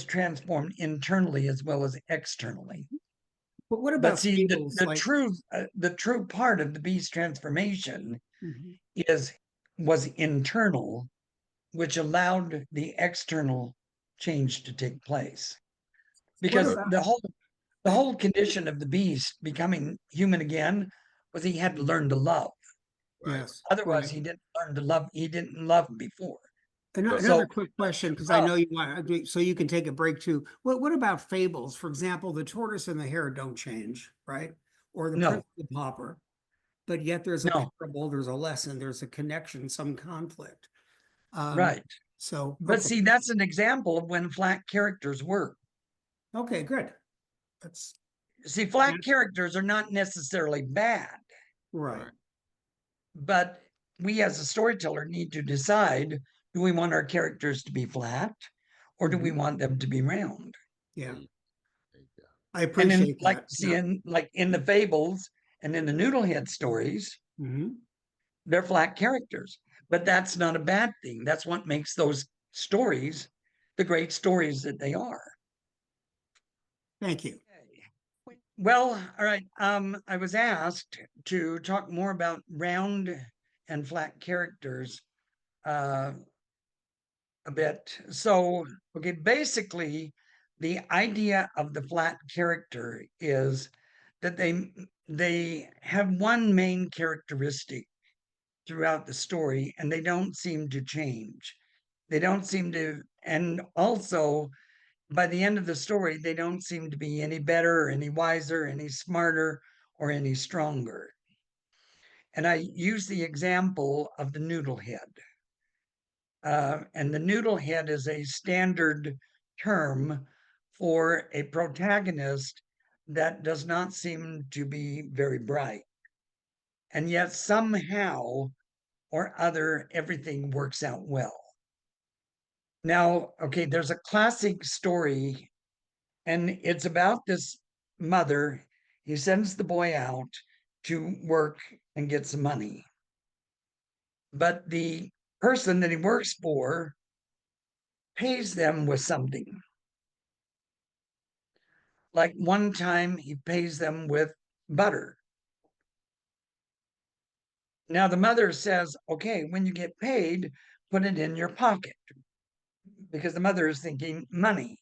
transformed internally as well as externally. But what But about see, fables like? the true part of the beast transformation Mhm. was internal, which allowed the external change to take place. Because about- the whole condition of the beast becoming human again was he had to learn to love. Right. Yes, Otherwise, right. he didn't learn to love. He didn't love before. Another So- quick question, because I know you want, so you can take a break too. What about fables? For example, the tortoise and the hare don't change, right? Or the No. prince and the pauper, but yet there's a No. parable, there's a lesson, there's a connection, some conflict. Right. So, But okay. see, that's an example of when flat characters work. Okay, good. That's See, flat Yes. characters are not necessarily bad, right. but we as a storyteller need to decide, do we want our characters to be flat or do we want them to be round? Yeah, There you go. I And in appreciate that. Yeah. in the fables and in the Noodlehead stories, Mhm. they're flat characters. But that's not a bad thing. That's what makes those stories the great stories that they are. Thank you. Well, all right. I was asked to talk more about round and flat characters uh, a bit. So, okay, basically, the idea of the flat character is that they have one main characteristic throughout the story, and they don't seem to change. They don't seem to, and also by the end of the story, they don't seem to be any better, any wiser, any smarter, or any stronger. And I use the example of the noodle head. And the noodle head is a standard term for a protagonist that does not seem to be very bright. And yet, somehow or other, everything works out well. Now, okay, there's a classic story, and it's about this mother. He sends the boy out to work and get some money. But the person that he works for pays them with something. Like one time he pays them with butter. Now the mother says, okay, when you get paid, put it in your pocket, because the mother is thinking money.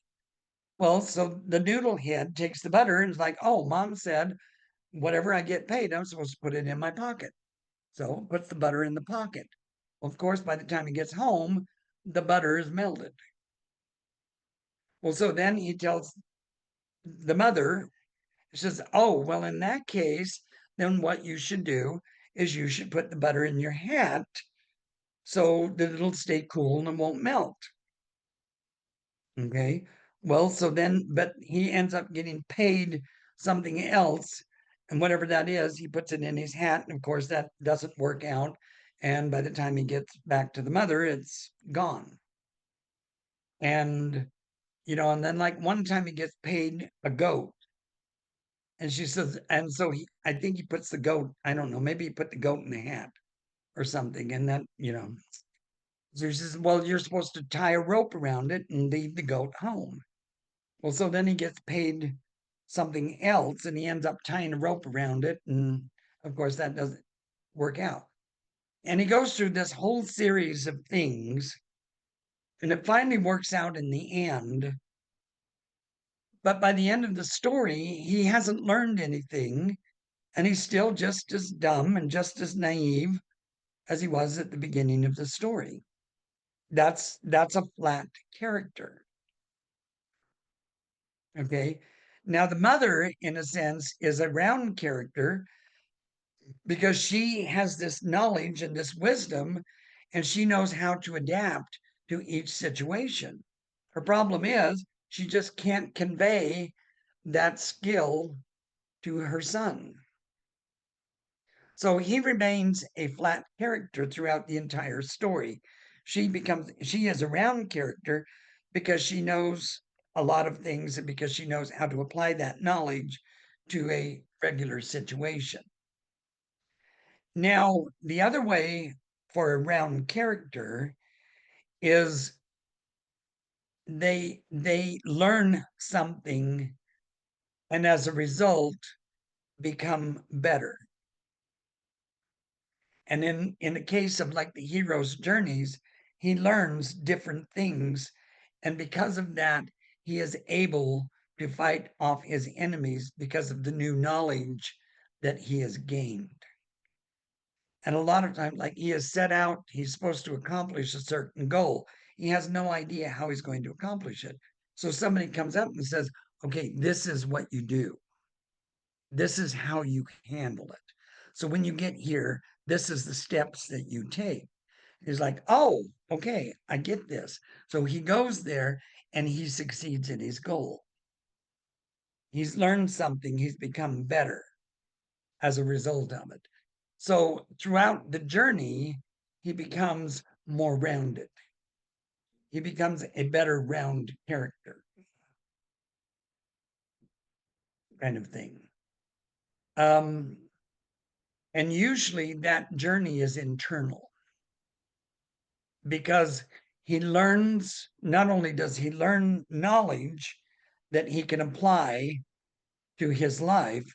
Well, so the noodle head takes the butter and is like, oh, mom said, whatever I get paid, I'm supposed to put it in my pocket. So puts the butter in the pocket. Well, of course, by the time he gets home, the butter is melted. Well, so then he tells the mother, he says, oh, well, in that case, then what you should do is you should put the butter in your hat so that it'll stay cool and won't melt. Okay. Well, so then, but he ends up getting paid something else. And whatever that is, he puts it in his hat. And of course, that doesn't work out. And by the time he gets back to the mother, it's gone. And, and then like one time he gets paid a goat. And she says, and so I think he puts the goat, I don't know, maybe he put the goat in the hat or something. And that, so she says, well, you're supposed to tie a rope around it and lead the goat home. Well, so then he gets paid something else and he ends up tying a rope around it. And of course, that doesn't work out. And he goes through this whole series of things. And it finally works out in the end. But by the end of the story, he hasn't learned anything. And he's still just as dumb and just as naive as he was at the beginning of the story. That's a flat character. Okay. Now, the mother, in a sense, is a round character because she has this knowledge and this wisdom, and she knows how to adapt to each situation. Her problem is she just can't convey that skill to her son. So he remains a flat character throughout the entire story. She is a round character because she knows a lot of things and because she knows how to apply that knowledge to a regular situation. Now, the other way for a round character is they learn something and as a result become better. And in the case of like the hero's journeys, he learns different things. And because of that, he is able to fight off his enemies because of the new knowledge that he has gained. And a lot of times, like he has set out, he's supposed to accomplish a certain goal. He has no idea how he's going to accomplish it. So somebody comes up and says, okay, this is what you do. This is how you handle it. So when you get here, this is the steps that you take. He's like, oh, okay, I get this. So he goes there and he succeeds in his goal. He's learned something, he's become better as a result of it. So throughout the journey, he becomes more rounded. He becomes a better round character, kind of thing. And usually that journey is internal because he learns, not only does he learn knowledge that he can apply to his life,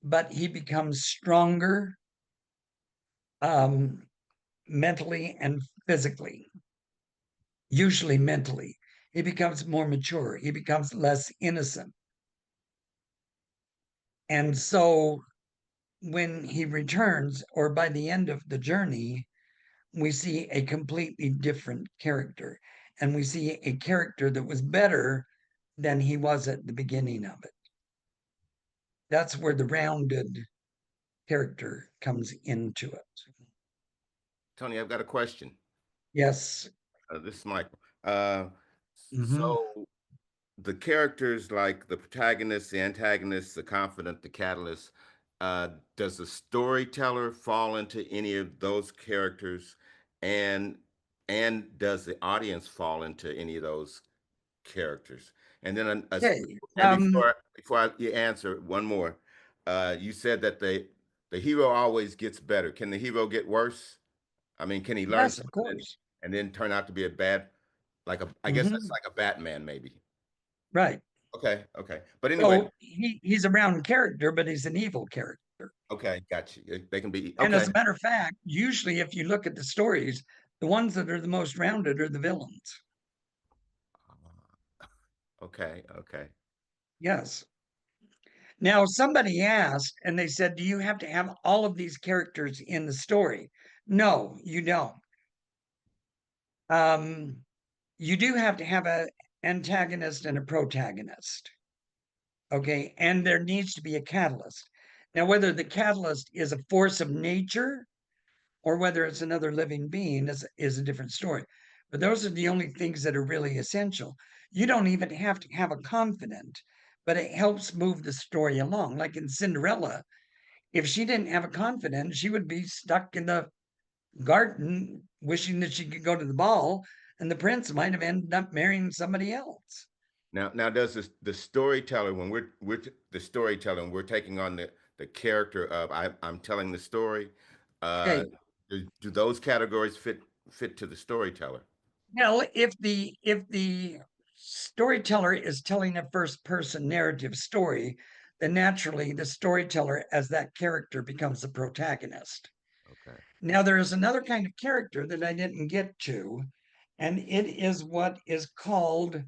but he becomes stronger mentally and physically, usually mentally. He becomes more mature, he becomes less innocent. And so when he returns, or by the end of the journey, we see a completely different character. And we see a character that was better than he was at the beginning of it. That's where the rounded character comes into it. Tony, I've got a question. Yes. This is Michael. Uh, Mhm. so the characters like the protagonist, the antagonist, the confidant, the catalyst, does the storyteller fall into any of those characters, and does the audience fall into any of those characters? And then Okay. and you answer, one more. You said that the hero always gets better. Can the hero get worse? I mean, can he learn Yes, of something course. and then turn out to be a bad, I guess that's Mhm. like a Batman, maybe. Right. Okay, okay. But anyway, So he's a round character, but he's an evil character. okay, got you. They can be And as okay. a matter of fact, usually if you look at the stories, the ones that are the most rounded are the villains. Okay, okay. Yes. Now, somebody asked, and they said, do you have to have all of these characters in the story? No, you don't. You do have to have an antagonist and a protagonist. Okay. And there needs to be a catalyst. Now, whether the catalyst is a force of nature or whether it's another living being is a different story. But those are the only things that are really essential. You don't even have to have a confidant, but it helps move the story along. Like in Cinderella, if she didn't have a confidant, she would be stuck in the garden wishing that she could go to the ball, and the prince might have ended up marrying somebody else. Now does the storyteller, when the storyteller and we're taking on the character of I'm telling the story, uh, Okay. do those categories fit to the storyteller? Well, if the storyteller is telling a first person narrative story, then naturally the storyteller as that character becomes the protagonist. Okay. Now there is another kind of character that I didn't get to, and it is what is called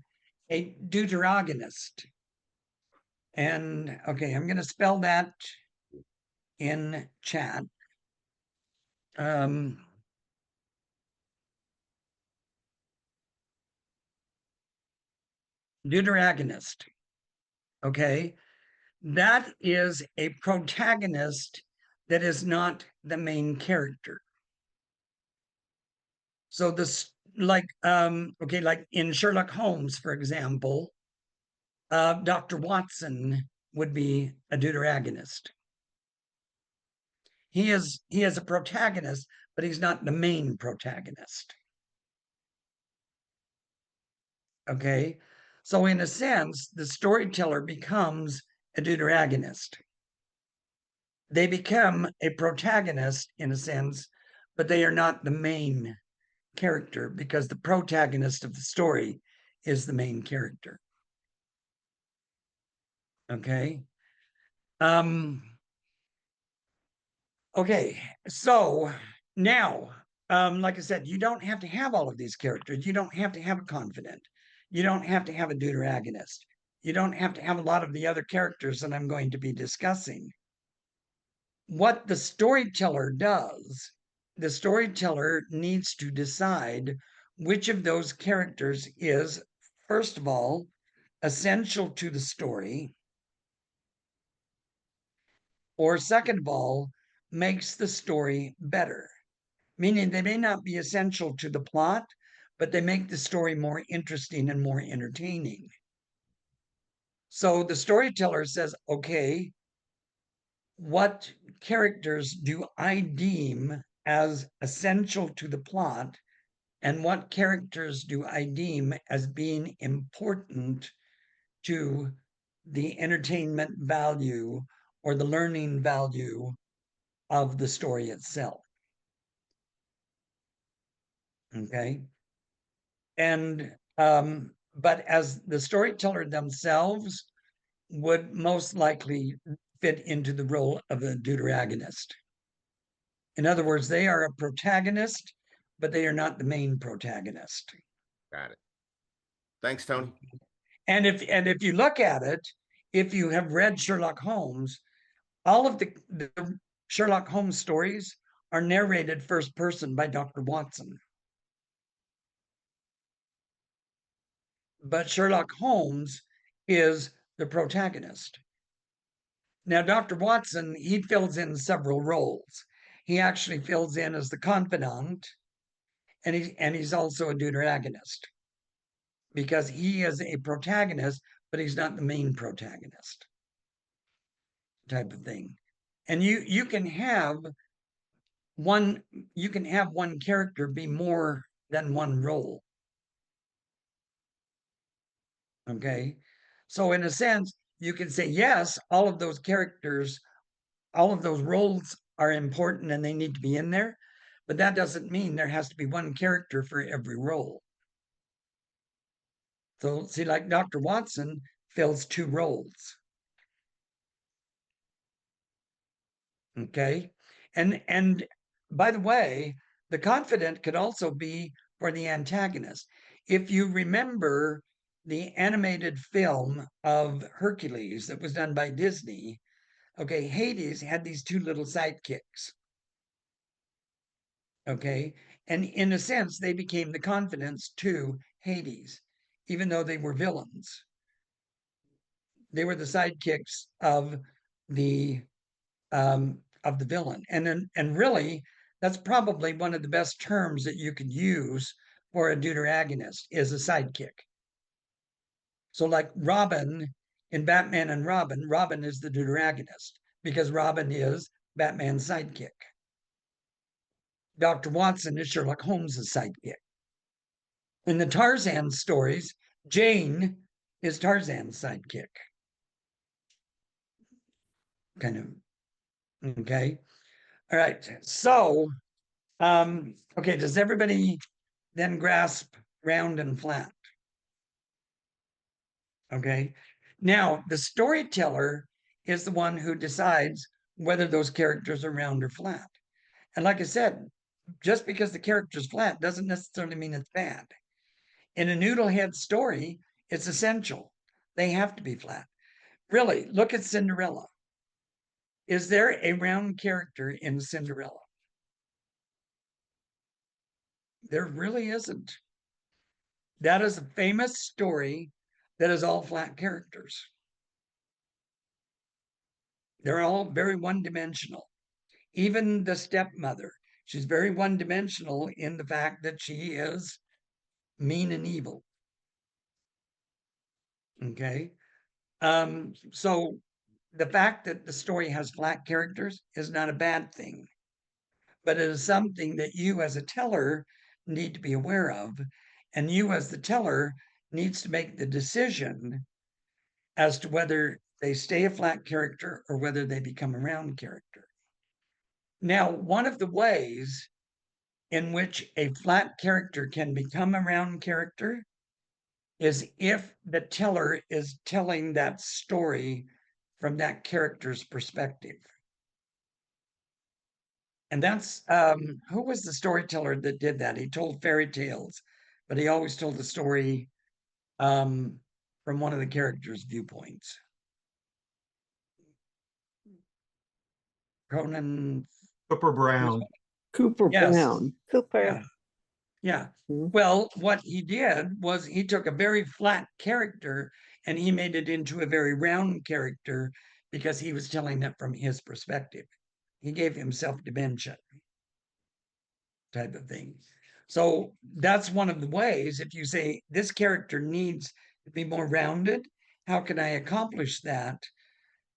a deuteragonist. And okay, I'm going to spell that in chat. Um, deuteragonist. Okay. That is a protagonist that is not the main character. So this, like, okay, like in Sherlock Holmes, for example, Dr. Watson would be a deuteragonist. He is a protagonist, but he's not the main protagonist. Okay. So in a sense, the storyteller becomes a deuteragonist. They become a protagonist in a sense, but they are not the main character because the protagonist of the story is the main character. Okay. Okay, so now, like I said, you don't have to have all of these characters. You don't have to have a confidant. You don't have to have a deuteragonist. You don't have to have a lot of the other characters that I'm going to be discussing. What the storyteller does, the storyteller needs to decide which of those characters is, first of all, essential to the story, or second of all, makes the story better. Meaning they may not be essential to the plot, but they make the story more interesting and more entertaining. So the storyteller says, okay, what characters do I deem as essential to the plot? And what characters do I deem as being important to the entertainment value or the learning value of the story itself? Okay. And but as the storyteller themselves, would most likely fit into the role of a deuteragonist. In other words, they are a protagonist, but they are not the main protagonist. Got it. Thanks, Tony. And if you look at it, if you have read Sherlock Holmes, all of the Sherlock Holmes stories are narrated first person by Dr. Watson. But Sherlock Holmes is the protagonist. Now, Dr. Watson, he fills in several roles. He actually fills in as the confidant, and he's also a deuteragonist because he is a protagonist, but he's not the main protagonist type of thing. And you can have one character be more than one role. Okay. So in a sense, you can say, yes, all of those characters, all of those roles are important and they need to be in there, but that doesn't mean there has to be one character for every role. So see, like Dr. Watson fills two roles. Okay. And by the way, the confidant could also be for the antagonist. If you remember the animated film of Hercules that was done by Disney, okay, Hades had these two little sidekicks. Okay. And in a sense, they became the confidants to Hades, even though they were villains. They were the sidekicks of the villain. And really, that's probably one of the best terms that you could use for a deuteragonist is a sidekick. So like Robin in Batman and Robin, Robin is the deuteragonist because Robin is Batman's sidekick. Dr. Watson is Sherlock Holmes' sidekick. In the Tarzan stories, Jane is Tarzan's sidekick. Kind of, okay. All right. So, okay, does everybody then grasp round and flat? Okay. Now, the storyteller is the one who decides whether those characters are round or flat. And like I said, just because the character's flat doesn't necessarily mean it's bad. In a noodlehead story, it's essential. They have to be flat. Really, look at Cinderella. Is there a round character in Cinderella? There really isn't. That is a famous story that is all flat characters. They're all very one-dimensional. Even the stepmother, she's very one-dimensional in the fact that she is mean and evil. Okay. So the fact that the story has flat characters is not a bad thing, but it is something that you as a teller need to be aware of. And you as the teller needs to make the decision as to whether they stay a flat character or whether they become a round character. Now, one of the ways in which a flat character can become a round character is if the teller is telling that story from that character's perspective. And that's who was the storyteller that did that? He told fairy tales, but he always told the story from one of the characters' viewpoints. Conan. Cooper Brown. Cooper Yes. Brown. Cooper. Yeah. Yeah. Hmm. Well, what he did was he took a very flat character and he made it into a very round character because he was telling it from his perspective. He gave himself dimension type of thing. So that's one of the ways. If you say this character needs to be more rounded, how can I accomplish that?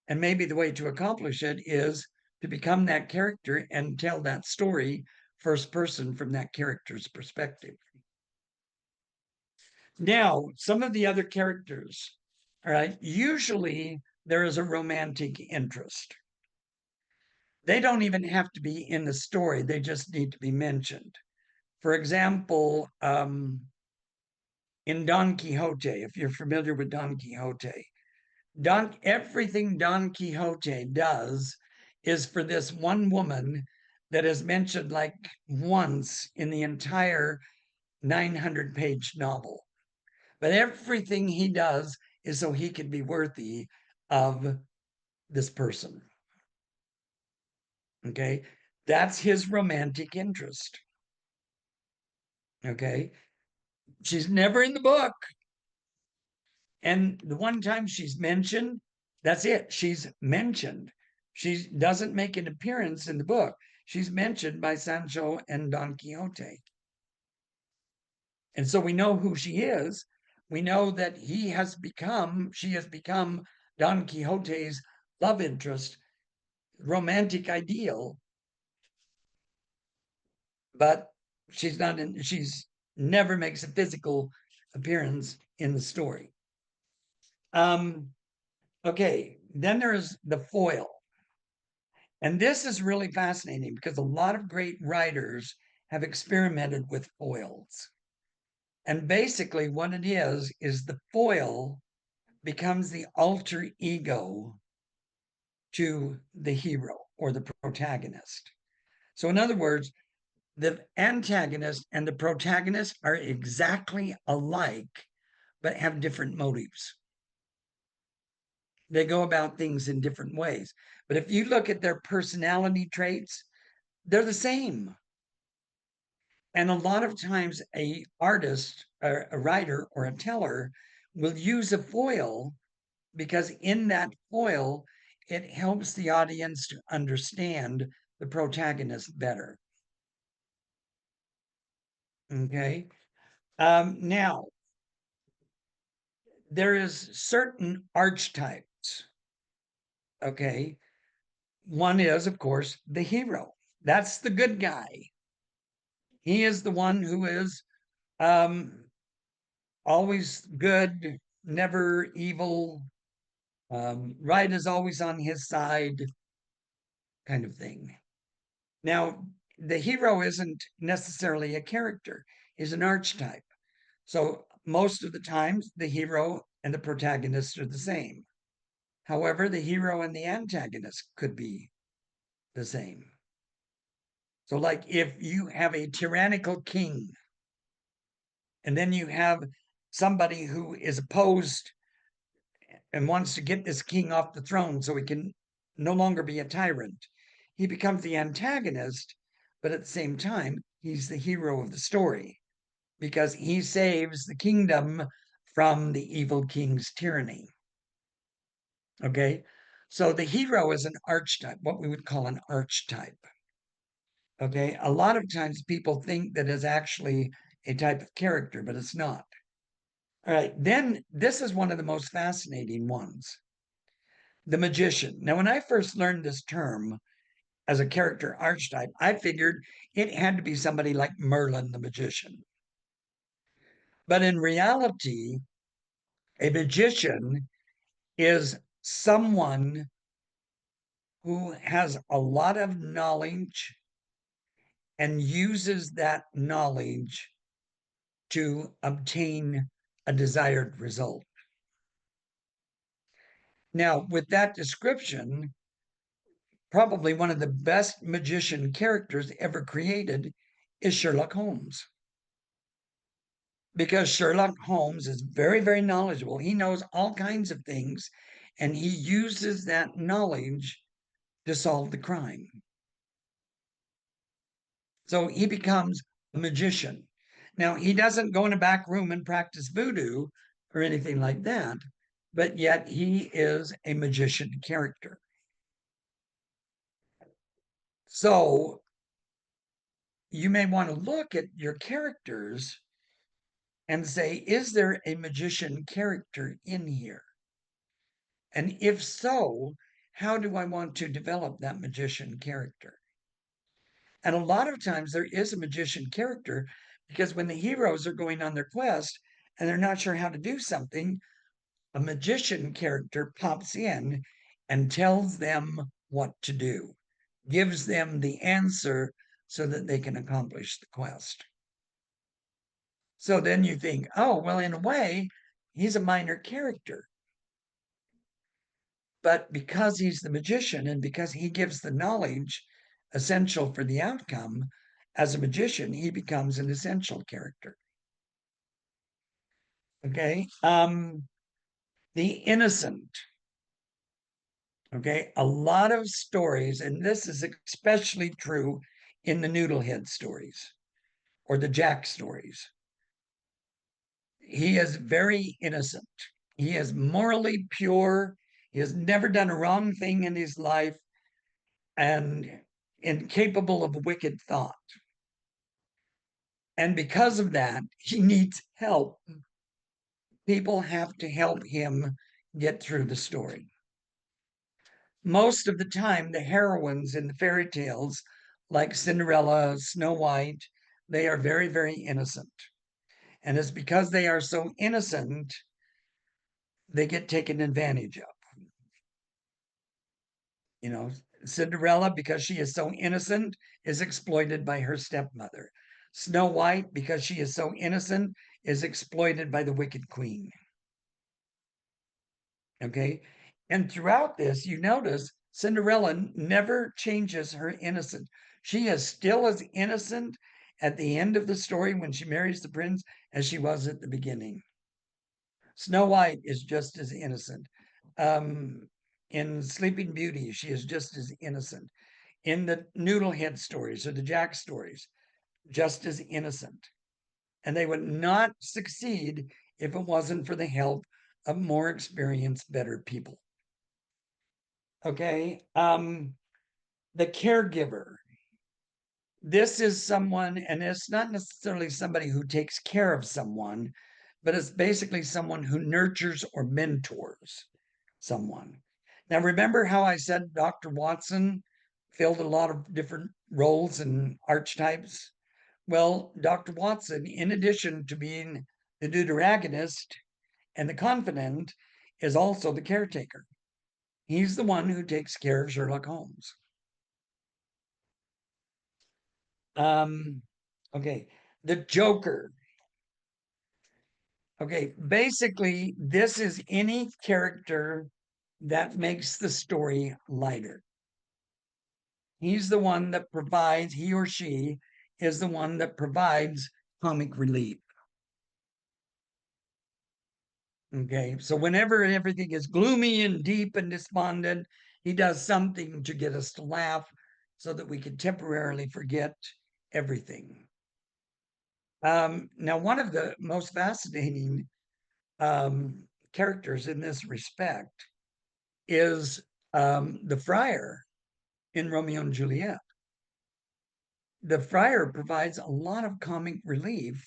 And maybe the way to accomplish it is to become that character and tell that story first person from that character's perspective. Now, some of the other characters, all right, usually there is a romantic interest. They don't even have to be in the story, they just need to be mentioned. For example, in Don Quixote, if you're familiar with Don Quixote, Everything Don Quixote does is for this one woman that is mentioned like once in the entire 900-page novel. But everything he does is so he can be worthy of this person. Okay. That's his romantic interest. Okay. She's never in the book. And the one time she's mentioned, that's it. She's mentioned. She doesn't make an appearance in the book. She's mentioned by Sancho and Don Quixote. And so we know who she is. We know that she has become Don Quixote's love interest, romantic ideal. But she's never makes a physical appearance in the story. Okay, then there's the foil. And this is really fascinating because a lot of great writers have experimented with foils. And basically, what it is the foil becomes the alter ego to the hero or the protagonist. So, in other words, the antagonist and the protagonist are exactly alike, but have different motives. They go about things in different ways. But if you look at their personality traits, they're the same. And a lot of times a artist, or a writer, or a teller will use a foil because in that foil, it helps the audience to understand the protagonist better. Okay. Now, there is certain archetypes. Okay. One is, of course, the hero. That's the good guy. He is the one who is always good, never evil. Right is always on his side, kind of thing. Now, the hero isn't necessarily a character, he's an archetype. So most of the times, the hero and the protagonist are the same. However, the hero and the antagonist could be the same. So, like if you have a tyrannical king, and then you have somebody who is opposed and wants to get this king off the throne so he can no longer be a tyrant, he becomes the antagonist, but at the same time, he's the hero of the story because he saves the kingdom from the evil king's tyranny. Okay, so the hero is an archetype, what we would call an archetype. Okay, a lot of times people think that is actually a type of character, but it's not. All right, then this is one of the most fascinating ones, the magician. Now, when I first learned this term as a character archetype, I figured it had to be somebody like Merlin the magician. But in reality, a magician is someone who has a lot of knowledge and uses that knowledge to obtain a desired result. Now, with that description, probably one of the best magician characters ever created is Sherlock Holmes. Because Sherlock Holmes is very, very knowledgeable. He knows all kinds of things, and he uses that knowledge to solve the crime. So he becomes a magician. Now, he doesn't go in a back room and practice voodoo or anything like that, but yet he is a magician character. So you may want to look at your characters and say, is there a magician character in here? And if so, how do I want to develop that magician character? And a lot of times there is a magician character because when the heroes are going on their quest and they're not sure how to do something, a magician character pops in and tells them what to do, gives them the answer so that they can accomplish the quest. So then you think, oh, well, in a way, he's a minor character. But because he's the magician and because he gives the knowledge essential for the outcome, as a magician, he becomes an essential character. Okay. The innocent. Okay. A lot of stories, and this is especially true in the Noodlehead stories or the Jack stories. He is very innocent. He is morally pure. He has never done a wrong thing in his life and incapable of a wicked thought. And because of that, he needs help. People have to help him get through the story. Most of the time, the heroines in the fairy tales, like Cinderella, Snow White, they are very, very innocent. And it's because they are so innocent, they get taken advantage of. You know, Cinderella, because she is so innocent, is exploited by her stepmother. Snow White, because she is so innocent, is exploited by the wicked queen. Okay. And throughout this, you notice Cinderella never changes her innocence. She is still as innocent at the end of the story when she marries the prince as she was at the beginning. Snow White is just as innocent. In Sleeping Beauty, she is just as innocent. In the Noodlehead stories or the Jack stories, just as innocent. And they would not succeed if it wasn't for the help of more experienced, better people. Okay. The caregiver. This is someone, and it's not necessarily somebody who takes care of someone, but it's basically someone who nurtures or mentors someone. Now, remember how I said Dr. Watson filled a lot of different roles and archetypes? Well, Dr. Watson, in addition to being the deuteragonist and the confidant, is also the caretaker. He's the one who takes care of Sherlock Holmes. Okay, the Joker. Okay, basically, this is any character that makes the story lighter. He's the one that provides, he or she is the one that provides comic relief. Okay, so whenever everything is gloomy and deep and despondent, he does something to get us to laugh so that we can temporarily forget everything. Now, one of the most fascinating characters in this respect is the friar in Romeo and Juliet. The friar provides a lot of comic relief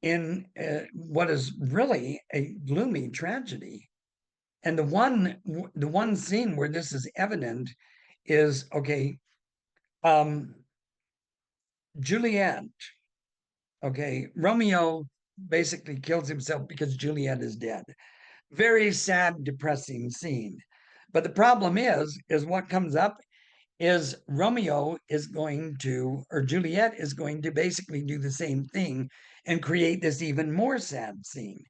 in what is really a gloomy tragedy. And the one scene where this is evident is okay. Juliet. Okay, Romeo basically kills himself because Juliet is dead. Very sad, depressing scene. But the problem is what comes up is Romeo is going to, or Juliet is going to basically do the same thing and create this even more sad scene.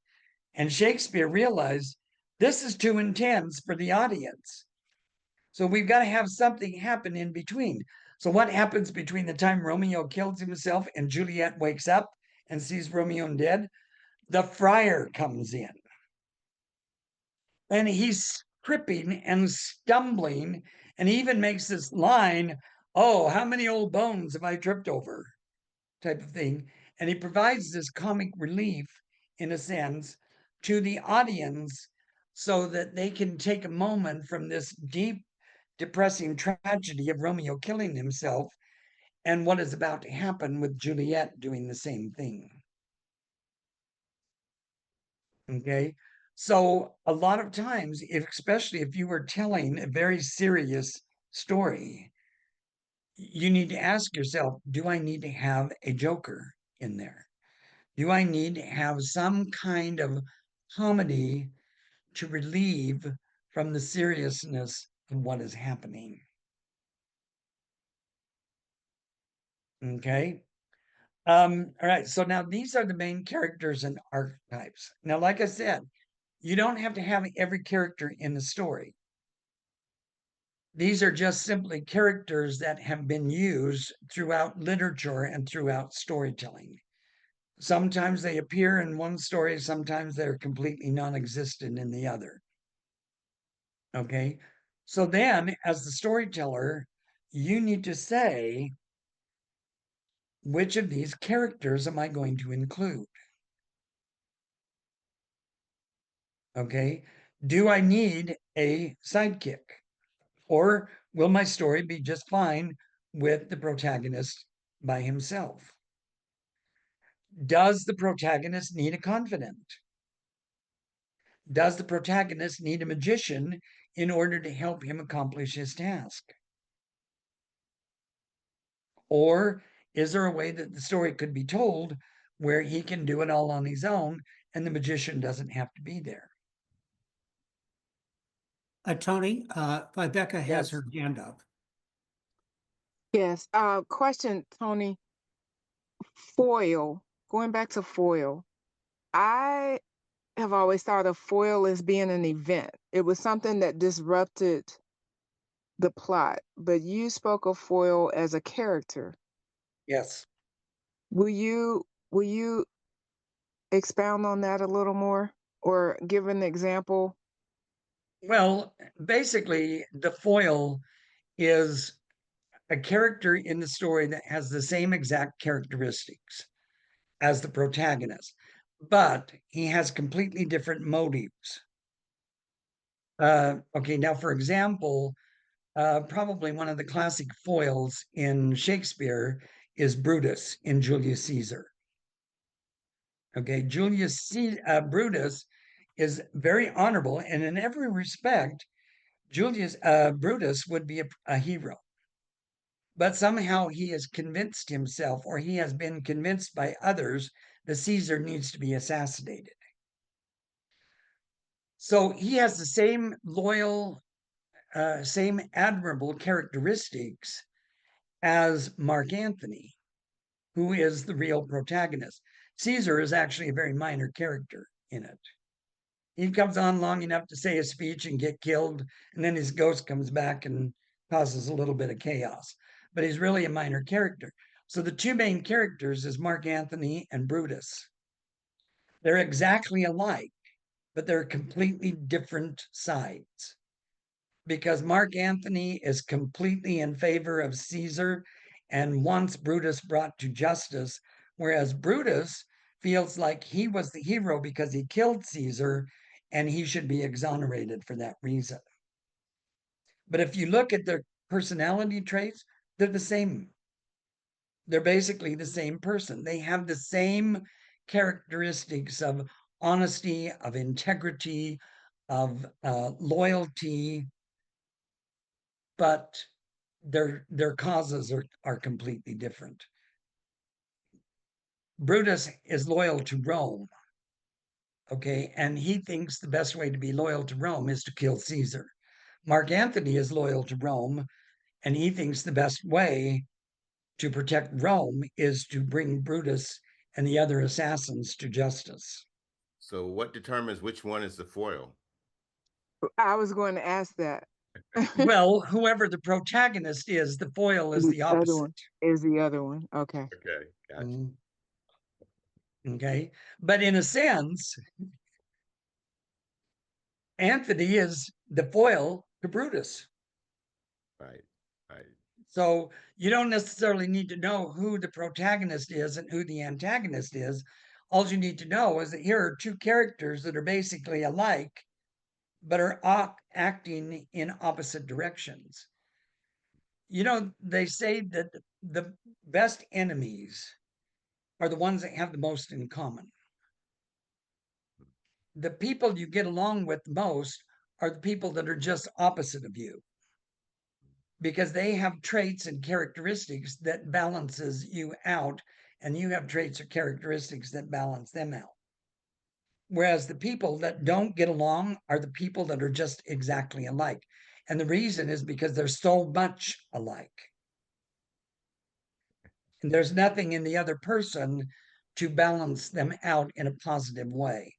And Shakespeare realized this is too intense for the audience. So we've got to have something happen in between. So what happens between the time Romeo kills himself and Juliet wakes up and sees Romeo dead? The friar comes in. And he's tripping and stumbling, and he even makes this line, "Oh, how many old bones have I tripped over?" type of thing. And he provides this comic relief, in a sense, to the audience so that they can take a moment from this deep, depressing tragedy of Romeo killing himself and what is about to happen with Juliet doing the same thing. Okay. So a lot of times, especially if you were telling a very serious story, you need to ask yourself, do I need to have a joker in there? Do I need to have some kind of comedy to relieve from the seriousness of what is happening? Okay. All right. So now these are the main characters and archetypes. Now, like I said, You don't have to have every character in the story. These are just simply characters that have been used throughout literature and throughout storytelling. Sometimes they appear in one story, sometimes they're completely non-existent in the other. Okay. So then, as the storyteller, you need to say, which of these characters am I going to include? Okay. Do I need a sidekick? Or will my story be just fine with the protagonist by himself? Does the protagonist need a confidant? Does the protagonist need a magician in order to help him accomplish his task? Or is there a way that the story could be told where he can do it all on his own and the magician doesn't have to be there? Tony, Rebecca has Yes. her hand up. Yes. Question, Tony. Foil. Going back to foil. I have always thought of foil as being an event. It was something that disrupted the plot, but you spoke of foil as a character. Yes. Will you expound on that a little more or give an example? Well, basically, the foil is a character in the story that has the same exact characteristics as the protagonist, but he has completely different motives. Okay, now, for example, probably one of the classic foils in Shakespeare is Brutus in Julius Caesar. Okay, Brutus is very honorable, and in every respect, Brutus would be a hero. But somehow he has convinced himself, or he has been convinced by others, that Caesar needs to be assassinated. So he has the same loyal, same admirable characteristics as Mark Antony, who is the real protagonist. Caesar is actually a very minor character in it. He comes on long enough to say a speech and get killed, and then his ghost comes back and causes a little bit of chaos. But he's really a minor character. So the two main characters is Mark Antony and Brutus. They're exactly alike, but they're completely different sides. Because Mark Antony is completely in favor of Caesar and wants Brutus brought to justice, whereas Brutus feels like he was the hero because he killed Caesar and he should be exonerated for that reason. But if you look at their personality traits, they're the same. They're basically the same person. They have the same characteristics of honesty, of integrity, of loyalty, but their causes are completely different. Brutus is loyal to Rome, okay, and he thinks the best way to be loyal to Rome is to kill Caesar. Mark Antony is loyal to Rome, and he thinks the best way to protect Rome is to bring Brutus and the other assassins to justice. So what determines which one is the foil? I was going to ask that. Well, whoever the protagonist is, the foil is the other opposite. one is the other one. Okay. Okay, gotcha. Mm. Okay, but in a sense, Anthony is the foil to Brutus. Right, right. So you don't necessarily need to know who the protagonist is and who the antagonist is. All you need to know is that here are two characters that are basically alike, but are acting in opposite directions. You know, they say that the best enemies are the ones that have the most in common. The people you get along with most are the people that are just opposite of you, because they have traits and characteristics that balances you out, and you have traits or characteristics that balance them out. Whereas the people that don't get along are the people that are just exactly alike. And the reason is because they're so much alike. And there's nothing in the other person to balance them out in a positive way.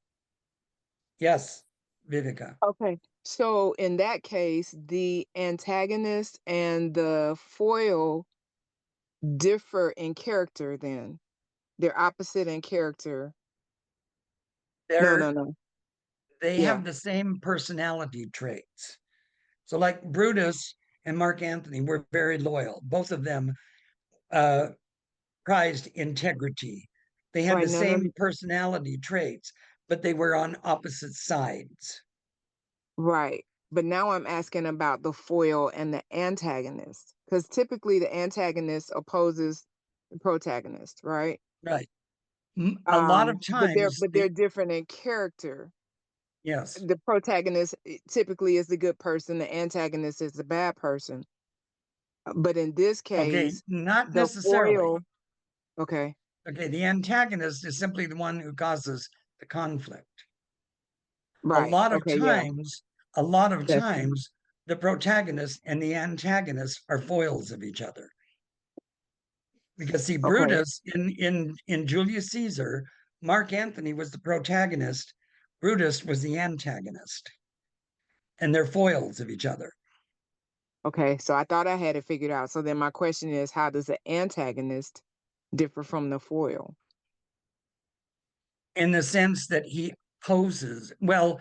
Yes. Vivica. Okay. So in that case, the antagonist and the foil differ in character then. They're opposite in character. No, no, They're no. they Yeah. have the same personality traits. So like Brutus and Mark Antony were very loyal. Both of them uh, prized integrity. They had Right. the No, no. same personality traits, but they were on opposite sides. Right. But now I'm asking about the foil and the antagonist. Because typically the antagonist opposes the protagonist, right? Right. A lot of But they're times, but they're different in character. yes. The protagonist typically is the good person, the antagonist is the bad person. But in this Okay, case, not the necessarily. foil, okay, Okay, the antagonist is simply the one who causes the conflict. A right, lot of okay, yeah, times, a lot of that's times, the protagonist and the antagonist are foils of each other. Because see, okay, Brutus in Julius Caesar, Mark Antony was the protagonist, Brutus was the antagonist, and they're foils of each other. okay. So I thought I had it figured out. So then my question is, how does the antagonist differ from the foil? In the sense that he poses, well,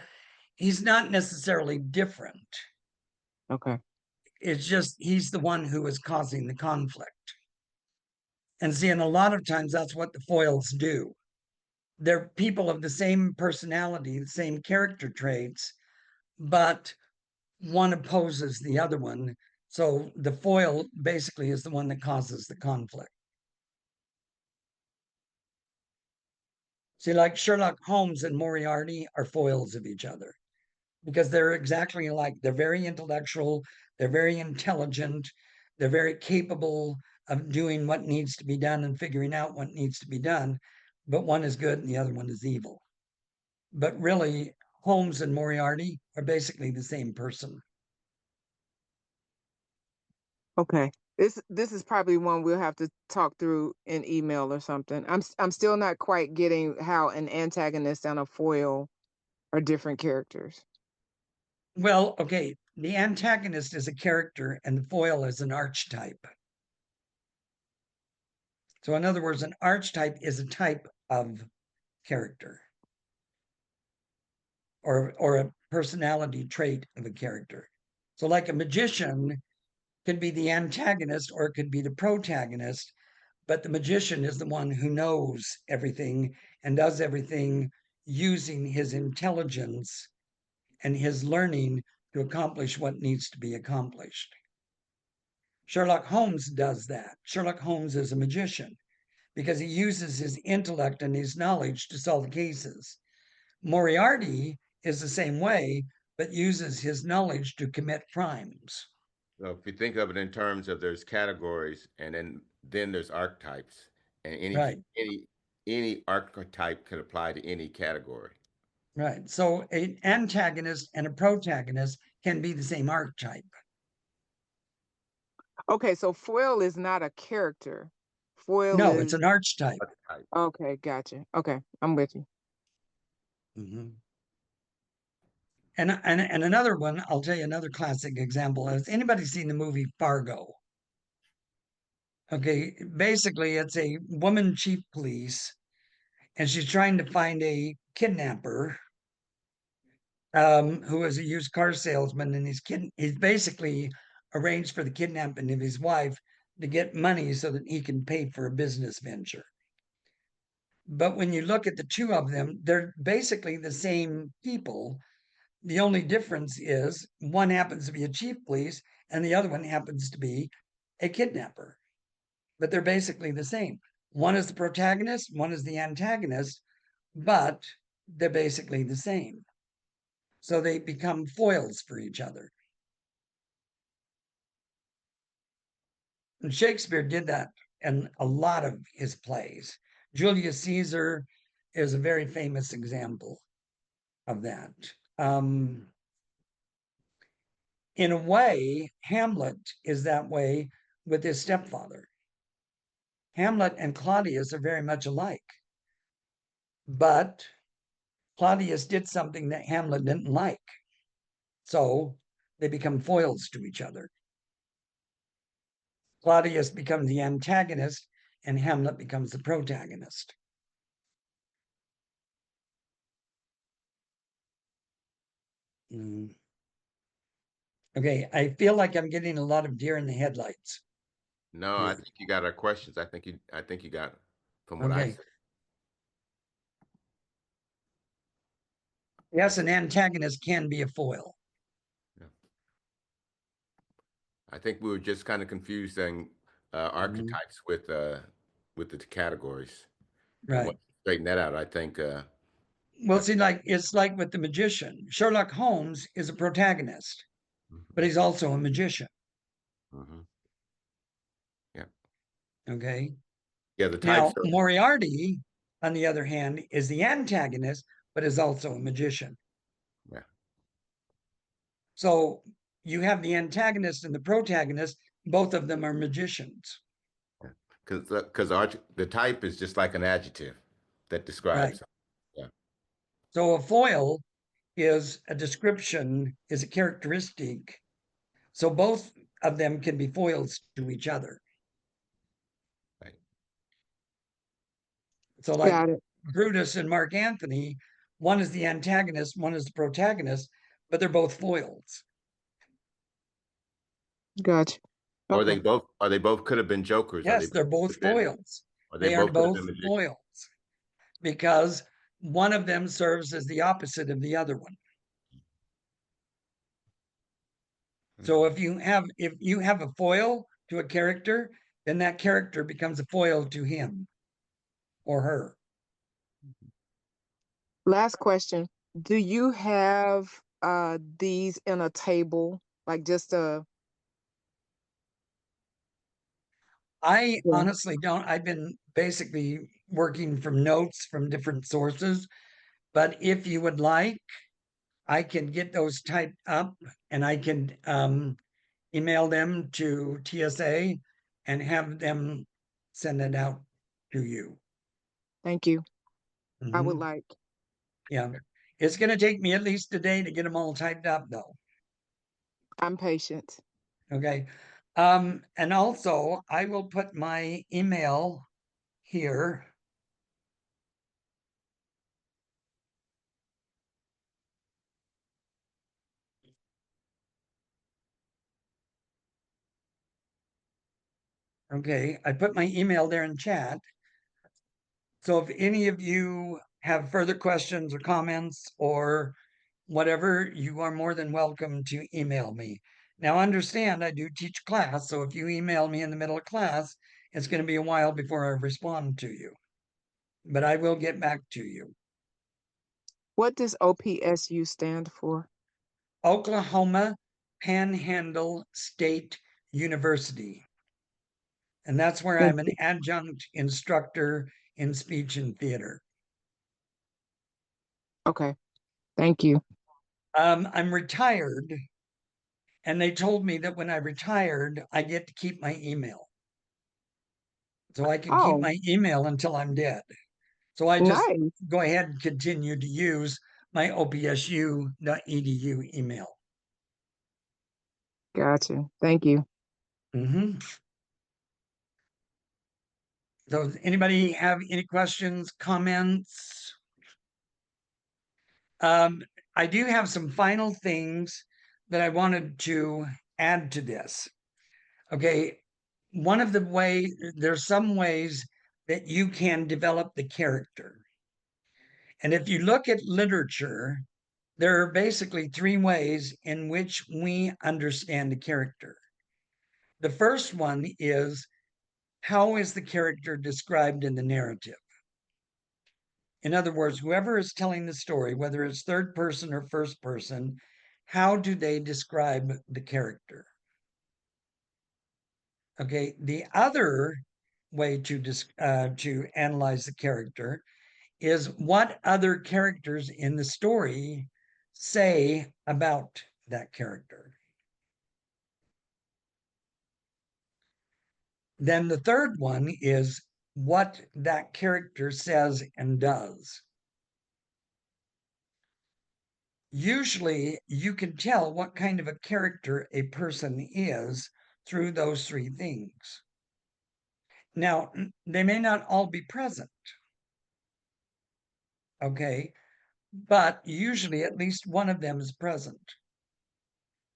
he's not necessarily different. Okay, It's just he's the one who is causing the conflict. And see, and a lot of times that's what the foils do. They're people of the same personality, the same character traits, but one opposes the other one. So the foil basically is the one that causes the conflict. See, like Sherlock Holmes and Moriarty are foils of each other because they're exactly alike. They're very intellectual, they're very intelligent, they're very capable of doing what needs to be done and figuring out what needs to be done. But one is good and the other one is evil. But really, Holmes and Moriarty are basically the same person. okay. This is probably one we'll have to talk through in email or something. I'm still not quite getting how an antagonist and a foil are different characters. Well, okay, the antagonist is a character and the foil is an archetype. So, in other words, an archetype is a type of character or a personality trait of a character. So, like a magician could be the antagonist or it could be the protagonist, but the magician is the one who knows everything and does everything using his intelligence and his learning to accomplish what needs to be accomplished. Sherlock Holmes does that. Sherlock Holmes is a magician because he uses his intellect and his knowledge to solve cases. Moriarty is the same way, but uses his knowledge to commit crimes. So if you think of it in terms of there's categories and then there's archetypes, and Right, any archetype can apply to any category. right. So an antagonist and a protagonist can be the same archetype. Okay, so foil is not a character. Foil No, it's is an archetype. Archetype. okay, gotcha. Okay, I'm with you. Mhm. And another one, I'll tell you another classic example. Has anybody seen the movie Fargo? Okay, basically, it's a woman chief police, and she's trying to find a kidnapper who is a used car salesman, and he's basically arranged for the kidnapping of his wife to get money so that he can pay for a business venture. But when you look at the two of them, they're basically the same people. The only difference is one happens to be a chief police and the other one happens to be a kidnapper. But they're basically the same. One is the protagonist, one is the antagonist, but they're basically the same. So they become foils for each other. And Shakespeare did that in a lot of his plays. Julius Caesar is a very famous example of that. In a way, Hamlet is that way with his stepfather. Hamlet and Claudius are very much alike, but Claudius did something that Hamlet didn't like. So they become foils to each other. Claudius becomes the antagonist and Hamlet becomes the protagonist. Okay, I feel like I'm getting a lot of deer in the headlights. No, I think you got our questions. I think you got from what I Okay. said. Yes, an antagonist can be a foil. I think we were just kind of confusing archetypes with the categories. And Right. once you straighten that out, I think Well, see, like it's like with the magician. Sherlock Holmes is a protagonist, but he's also a magician. mhm. Yeah. Okay. Yeah, the Now, types are Moriarty, on the other hand, is the antagonist, but is also a magician. yeah. So you have the antagonist and the protagonist, both of them are magicians. Because the type is just like an adjective that describes Right. something. Yeah. So a foil is a description, is a characteristic. So both of them can be foils to each other. Right. So, like Got it. Brutus and Mark Antony, one is the antagonist, one is the protagonist, but they're both foils. Gotcha. Or Okay. they both could have been jokers. Yes, they're both foils. Or they They are both could have both been magicians. foils because one of them serves as the opposite of the other one. So if you have a foil to a character, then that character becomes a foil to him or her. Last question. Do you have these in a table? Like just a I yeah. honestly don't. I've been basically working from notes from different sources, but if you would like, I can get those typed up and I can email them to TSA and have them send it out to you. Thank you. I would Mhm. like. Yeah. It's going to take me at least a day to get them all typed up, though. I'm patient. Okay. And also, I will put my email here. Okay. I put my email there in chat. So if any of you have further questions or comments or whatever, you are more than welcome to email me. Now, understand I do teach class, so if you email me in the middle of class, it's going to be a while before I respond to you, but I will get back to you. What does OPSU stand for? Oklahoma Panhandle State University. And that's where Thank I'm an you. adjunct instructor in speech and theater. Okay. Thank you. I'm retired, and they told me that when I retired, I get to keep my email. So I can keep Oh, my email until I'm dead. So I just nice. go ahead and continue to use my opsu.edu email. Gotcha. Thank you. Mm-hmm. So does anybody have any questions, comments? I do have some final things that I wanted to add to this. Okay, one of the ways, there's some ways that you can develop the character. And if you look at literature, there are basically three ways in which we understand a character. The first one is, how is the character described in the narrative? In other words, whoever is telling the story, whether it's third person or first person, how do they describe the character? Okay, the other way to analyze the character is what other characters in the story say about that character. Then the third one is what that character says and does. usually you can tell what kind of a character a person is through those three things. Now, they may not all be present, okay, but usually at least one of them is present.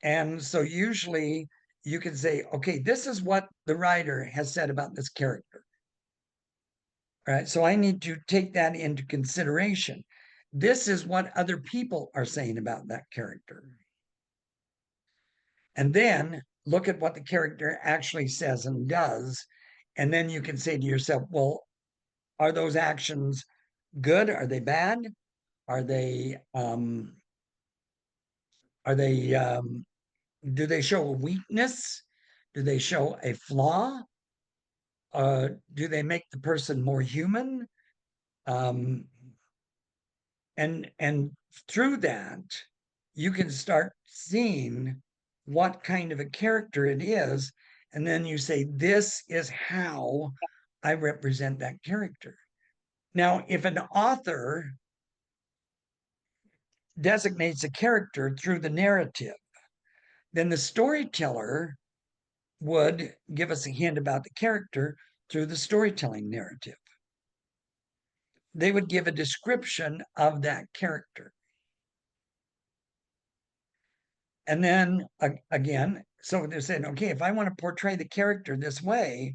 And so usually you can say, okay, this is what the writer has said about this character. All right, so I need to take that into consideration. This is what other people are saying about that character. And then look at what the character actually says and does. And then you can say to yourself, well, are those actions good? Are they bad? Are they do they show a weakness? Do they show a flaw? Do they make the person more human? Um, and through that, you can start seeing what kind of a character it is, and then you say, this is how I represent that character. Now, if an author designates a character through the narrative, then the storyteller would give us a hint about the character through the storytelling narrative. They would give a description of that character. And then again, so they're saying, okay, if I want to portray the character this way,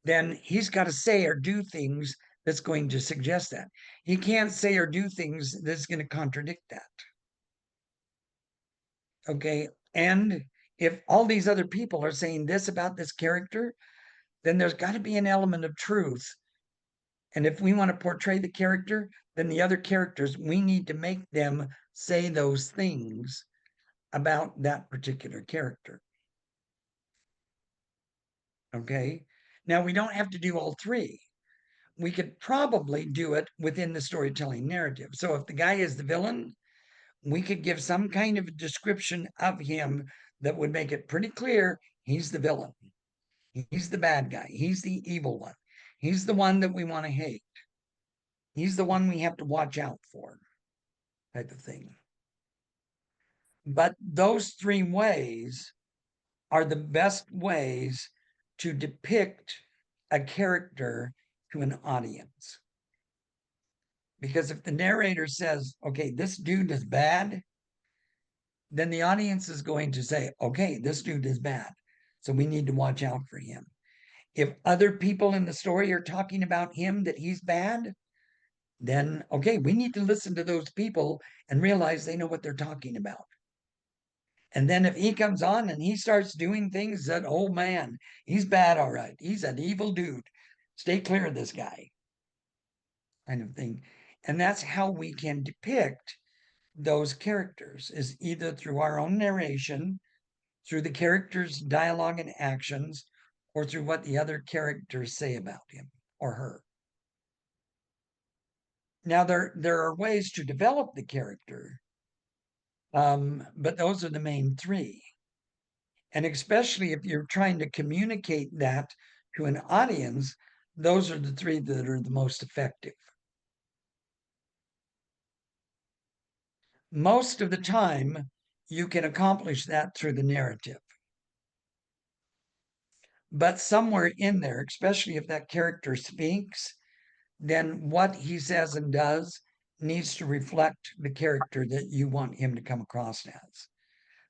then he's got to say or do things that's going to suggest that. He can't say or do things that's going to contradict that. Okay. And if all these other people are saying this about this character, then there's got to be an element of truth. And if we want to portray the character, then the other characters, we need to make them say those things about that particular character. Okay. Now, we don't have to do all three. We could probably do it within the storytelling narrative. So if the guy is the villain, we could give some kind of a description of him that would make it pretty clear he's the villain. He's the bad guy. He's the evil one. He's the one that we want to hate. He's the one we have to watch out for, type of thing. But those three ways are the best ways to depict a character to an audience. Because if the narrator says, okay, this dude is bad, then the audience is going to say, okay, this dude is bad. So we need to watch out for him. If other people in the story are talking about him that he's bad, then, okay, we need to listen to those people and realize they know what they're talking about. And then if he comes on and he starts doing things that, oh man, he's bad, all right. He's an evil dude. Stay clear of this guy, kind of thing. And that's how we can depict those characters, is either through our own narration, through the characters' dialogue and actions, or through what the other characters say about him or her. Now, there are ways to develop the character, but those are the main three. And especially if you're trying to communicate that to an audience, those are the three that are the most effective. Most of the time, you can accomplish that through the narrative. But somewhere in there, especially if that character speaks, then what he says and does needs to reflect the character that you want him to come across as.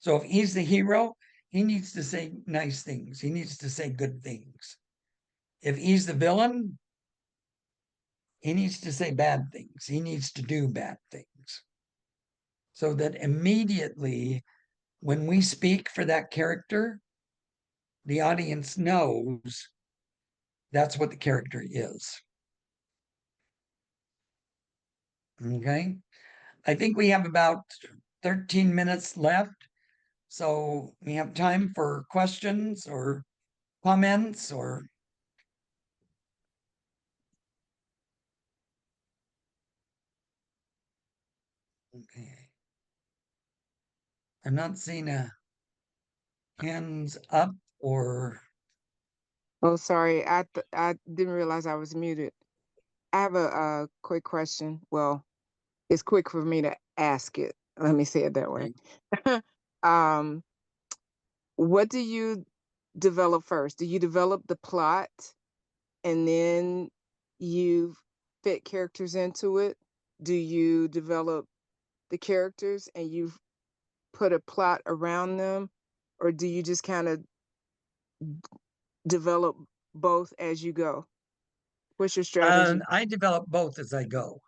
So if he's the hero, he needs to say nice things. He needs to say good things. If he's the villain, he needs to say bad things. He needs to do bad things. So that immediately when we speak for that character, the audience knows that's what the character is. Okay. I think we have about 13 minutes left. So we have time for questions or comments or. Okay. I'm not seeing a hands up or. Oh, sorry. I didn't realize I was muted. I have a quick question. Well, it's quick for me to ask it. Let me say it that way. um, what do you develop first? Do you develop the plot and then you fit characters into it? Do you develop the characters and you put a plot around them? Or do you just kind of develop both as you go? What's your strategy? I develop both as I go,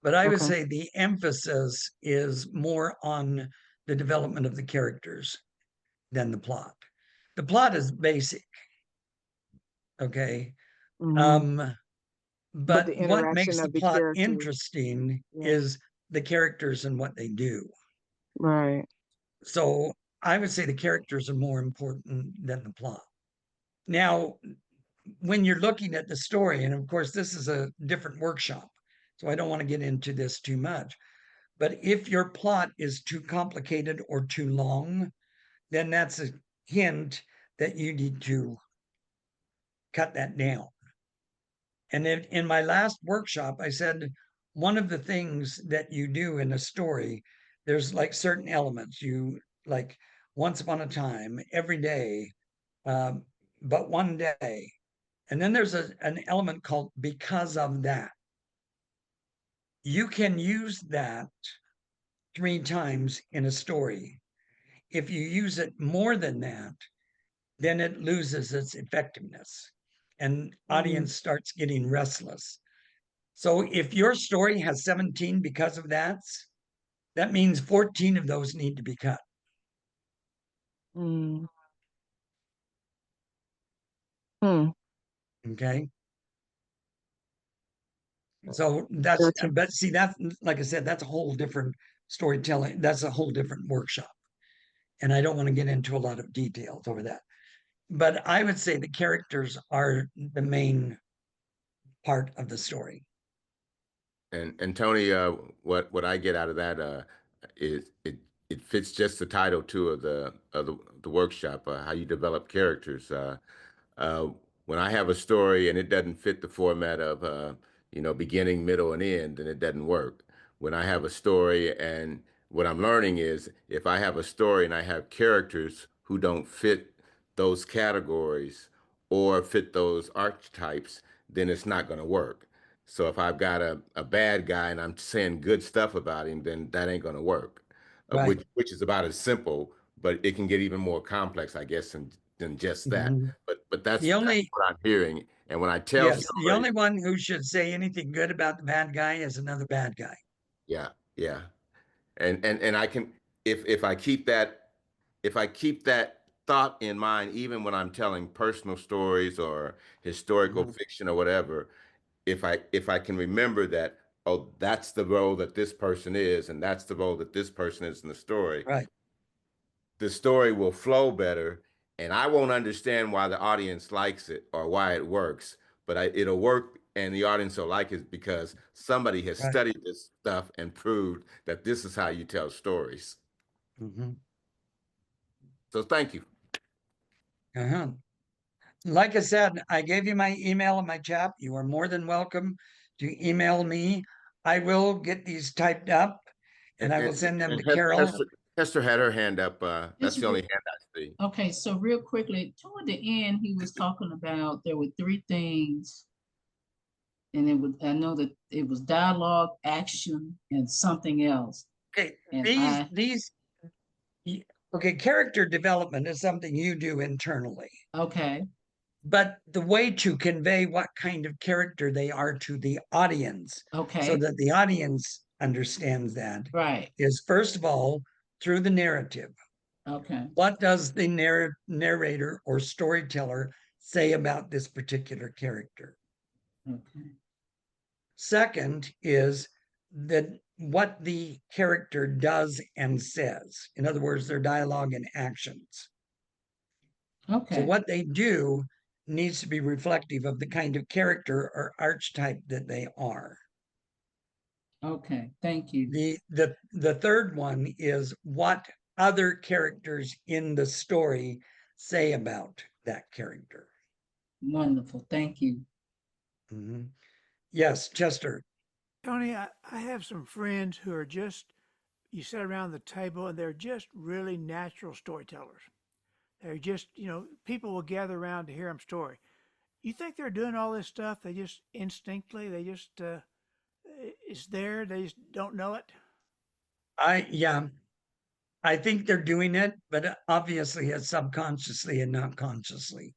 but I would Okay. say the emphasis is more on the development of the characters than the plot. The plot is basic, okay? Mhm. Um, But but the what interaction makes the of the plot characters. interesting Yeah. is the characters and what they do. Right. So I would say the characters are more important than the plot. Now, when you're looking at the story, and of course, this is a different workshop, so I don't want to get into this too much. But if your plot is too complicated or too long, then that's a hint that you need to cut that down. And in my last workshop, I said one of the things that you do in a story, there's like certain elements you like once upon a time, every day, um, but one day. And then there's an element called because of that. You can use that 3 times in a story. If you use it more than that, then it loses its effectiveness and audience starts getting restless. So if your story has 17 because of that means 14 of those need to be cut. Mm. Hmm. Okay. So that's, Gotcha. but see, that, like I said, that's a whole different storytelling. That's a whole different workshop. And I don't want to get into a lot of details over that. But I would say the characters are the main part of the story. And Tony, what I get out of that is it fits just the title too of the workshop, how you develop characters. Uh, when I have a story and it doesn't fit the format of beginning, middle, and end, then it doesn't work. When I have a story, and what I'm learning is if I have a story and I have characters who don't fit those categories or fit those archetypes, then it's not going to work. So if I've got a bad guy and I'm saying good stuff about him, then that ain't going to work. Right. Which is about as simple, but it can get even more complex, I guess, than just that. Mhm. But that's The only, what I'm hearing. And when I tell yes, the stories, only one who should say anything good about the bad guy is another bad guy. yeah, yeah. And I can if I keep that thought in mind, even when I'm telling personal stories or historical Mhm. fiction or whatever, if I can remember that, oh, that's the role that this person is, and that's the role that this person is in Right. the story will flow better, and I won't understand why the audience likes it or why it works, but it'll work and the audience will like it because somebody has Right. studied this stuff and proved that this is how you tell stories. Mhm. So thank you. Uh-huh. Like I said, I gave you my email in my chat. You are more than welcome to email me. I will get these typed up and I will send them to Carol. Hester had her hand up. That's Just the only re- hand I see. okay, so real quickly, toward the end, he was talking about there were three things, and it was I know that it was dialogue, action, and something else. Okay, And these okay, character development is something you do internally. okay, But the way to convey what kind of character they are to the audience so okay, that the audience understands that right, is first of all through the narrative. okay, What does the narrator or storyteller say about this particular character? okay, Second is that what the character does and says. In other words, their dialogue and actions. So okay, what they do needs to be reflective of the kind of character or archetype that they are. okay. Thank you. The third one is what other characters in the story say about that character. Wonderful. Thank you. Mhm. Yes, Chester. Tony, I have some friends who are just, you sit around the table and they're just really natural storytellers. They're just, people will gather around to hear them story. You think they're doing all this stuff? They just instinctively, it's there. They just don't know it. Yeah, I think they're doing it, but obviously it's subconsciously and not consciously.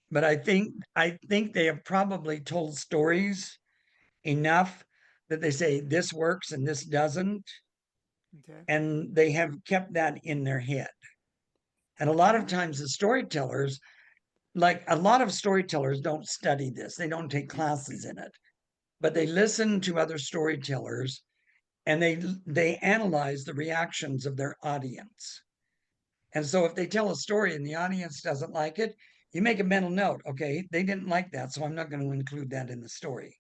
But I think they have probably told stories enough that they say this works and this doesn't, Okay. and they have kept that in their head. And a lot of times the storytellers, like a lot of storytellers don't study this. They don't take classes in it, but they listen to other storytellers and they analyze the reactions of their audience. And so if they tell a story and the audience doesn't like it, you make a mental note. Okay, they didn't like that, so I'm not going to include that in the story.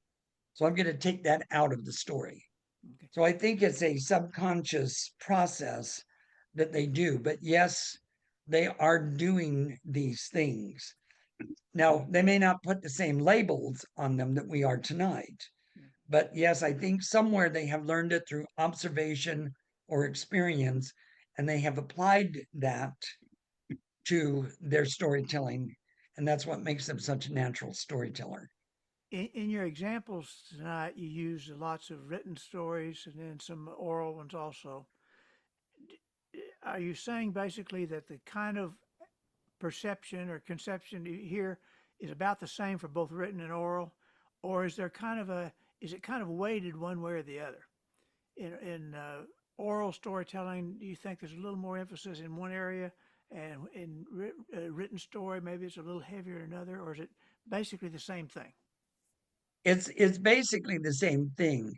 So I'm going to take that out of the story. Okay. So I think it's a subconscious process that they do. But yes, they are doing these things. Now, they may not put the same labels on them that we are tonight. But yes, I think somewhere they have learned it through observation or experience, and they have applied that to their storytelling. And that's what makes them such a natural storyteller. In your examples tonight, you used lots of written stories and then some oral ones also. Are you saying basically that the kind of perception or conception you hear is about the same for both written and oral, or is there is it kind of weighted one way or the other? In oral storytelling, do you think there's a little more emphasis in one area, and in written story maybe it's a little heavier in another, or is it basically the same thing? It's basically the same thing.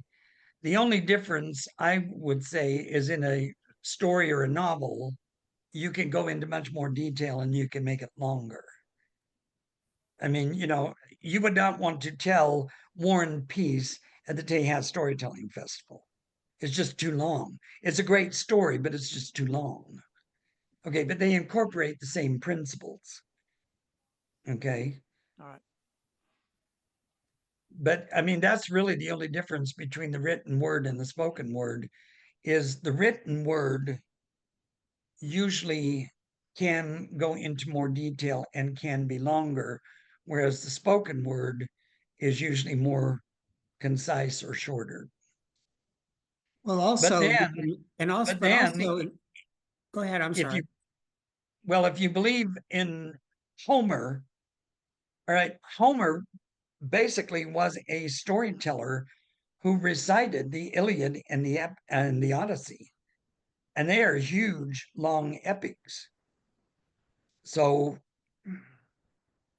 The only difference I would say is in a story or a novel, you can go into much more detail and you can make it longer. I mean, you would not want to tell War and Peace at the Tejas Storytelling Festival. It's just too long. It's a great story, but it's just too long. Okay, but they incorporate the same principles. Okay. All right. But I mean, that's really the only difference between the written word and the spoken word is the written word usually can go into more detail and can be longer, whereas the spoken word is usually more concise or shorter. Well, But also, then, and also, but but then also, go ahead. I'm if sorry. you, well, if you believe in Homer, all right, Homer basically was a storyteller who recited the Iliad and the Odyssey, and they are huge, long epics. So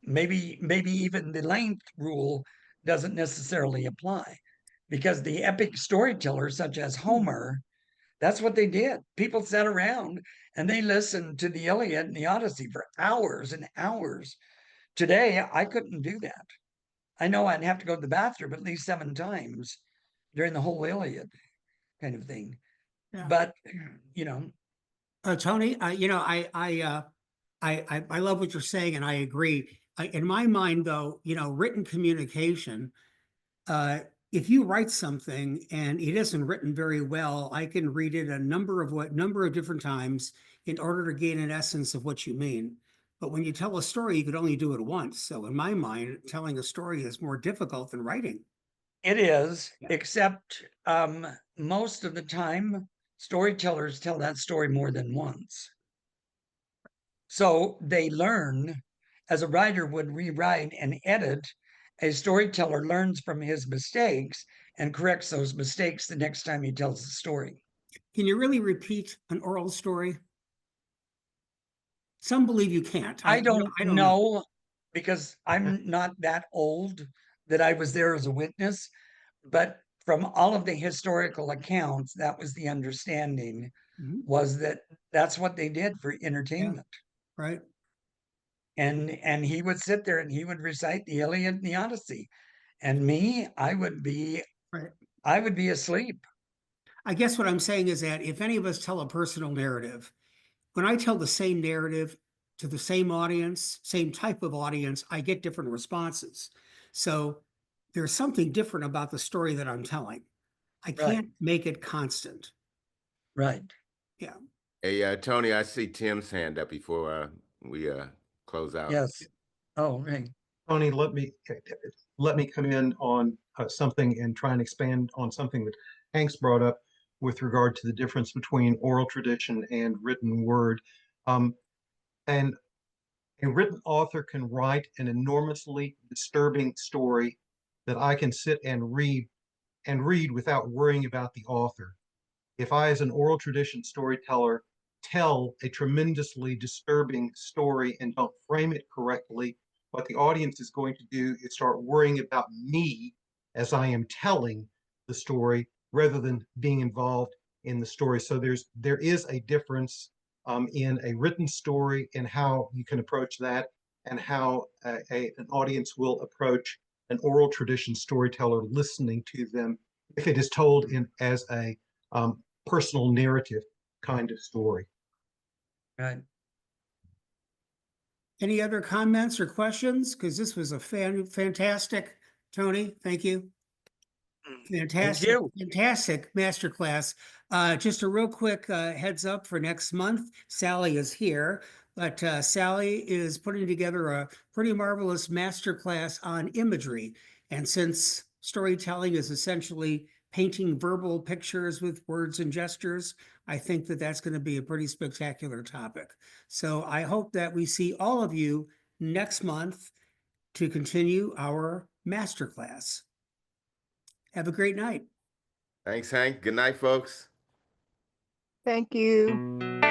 maybe even the length rule doesn't necessarily apply, because the epic storytellers such as Homer, that's what they did. People sat around and they listened to the Iliad and the Odyssey for hours and hours. Today, I couldn't do that. I know I'd have to go to the bathroom at least 7 times during the whole Iliad kind of thing. Yeah. But you know, Tony, I love what you're saying, and I agree. In my mind, though, written communication, if you write something and it isn't written very well, I can read it a number of different times in order to gain an essence of what you mean. But when you tell a story, you could only do it once. So in my mind, telling a story is more difficult than writing. it is, Yeah. except most of the time, storytellers tell that story more than once. So they learn, as a writer would rewrite and edit, a storyteller learns from his mistakes and corrects those mistakes the next time he tells the story. Can you really repeat an oral story? Some believe you can't. I don't I don't know. know, because I'm not that old that I was there as a witness, but from all of the historical accounts, that was the understanding, Mhm. was that that's what they did for Yeah, entertainment. right. And he would sit there and he would recite the Iliad and the Odyssey. And me, Right. I would be asleep. I guess what I'm saying is that if any of us tell a personal narrative, when I tell the same narrative to the same audience, same type of audience, I get different responses. So there's something different about the story that I'm telling. I Right. can't make it constant. Right. Yeah. Hey, Tony, I see Tim's hand up before we close out. Yes. Oh, okay. Tony, let me come in on something and try and expand on something that Hank's brought up with regard to the difference between oral tradition and written word. And a written author can write an enormously disturbing story that I can sit and read without worrying about the author. If I, as an oral tradition storyteller, tell a tremendously disturbing story and don't frame it correctly, what the audience is going to do is start worrying about me as I am telling the story rather than being involved in the story. So there is a difference in a written story and how you can approach that and how an audience will approach an oral tradition storyteller listening to them if it is told as a personal narrative kind of story. Right. Any other comments or questions? Because this was a fantastic, Tony, thank you. Fantastic, you. fantastic masterclass. Just a real quick heads up for next month. Sally is here, but Sally is putting together a pretty marvelous masterclass on imagery. And since storytelling is essentially painting verbal pictures with words and gestures, I think that that's going to be a pretty spectacular topic. So I hope that we see all of you next month to continue our masterclass. Have a great night. Thanks, Hank. Good night, folks. Thank you.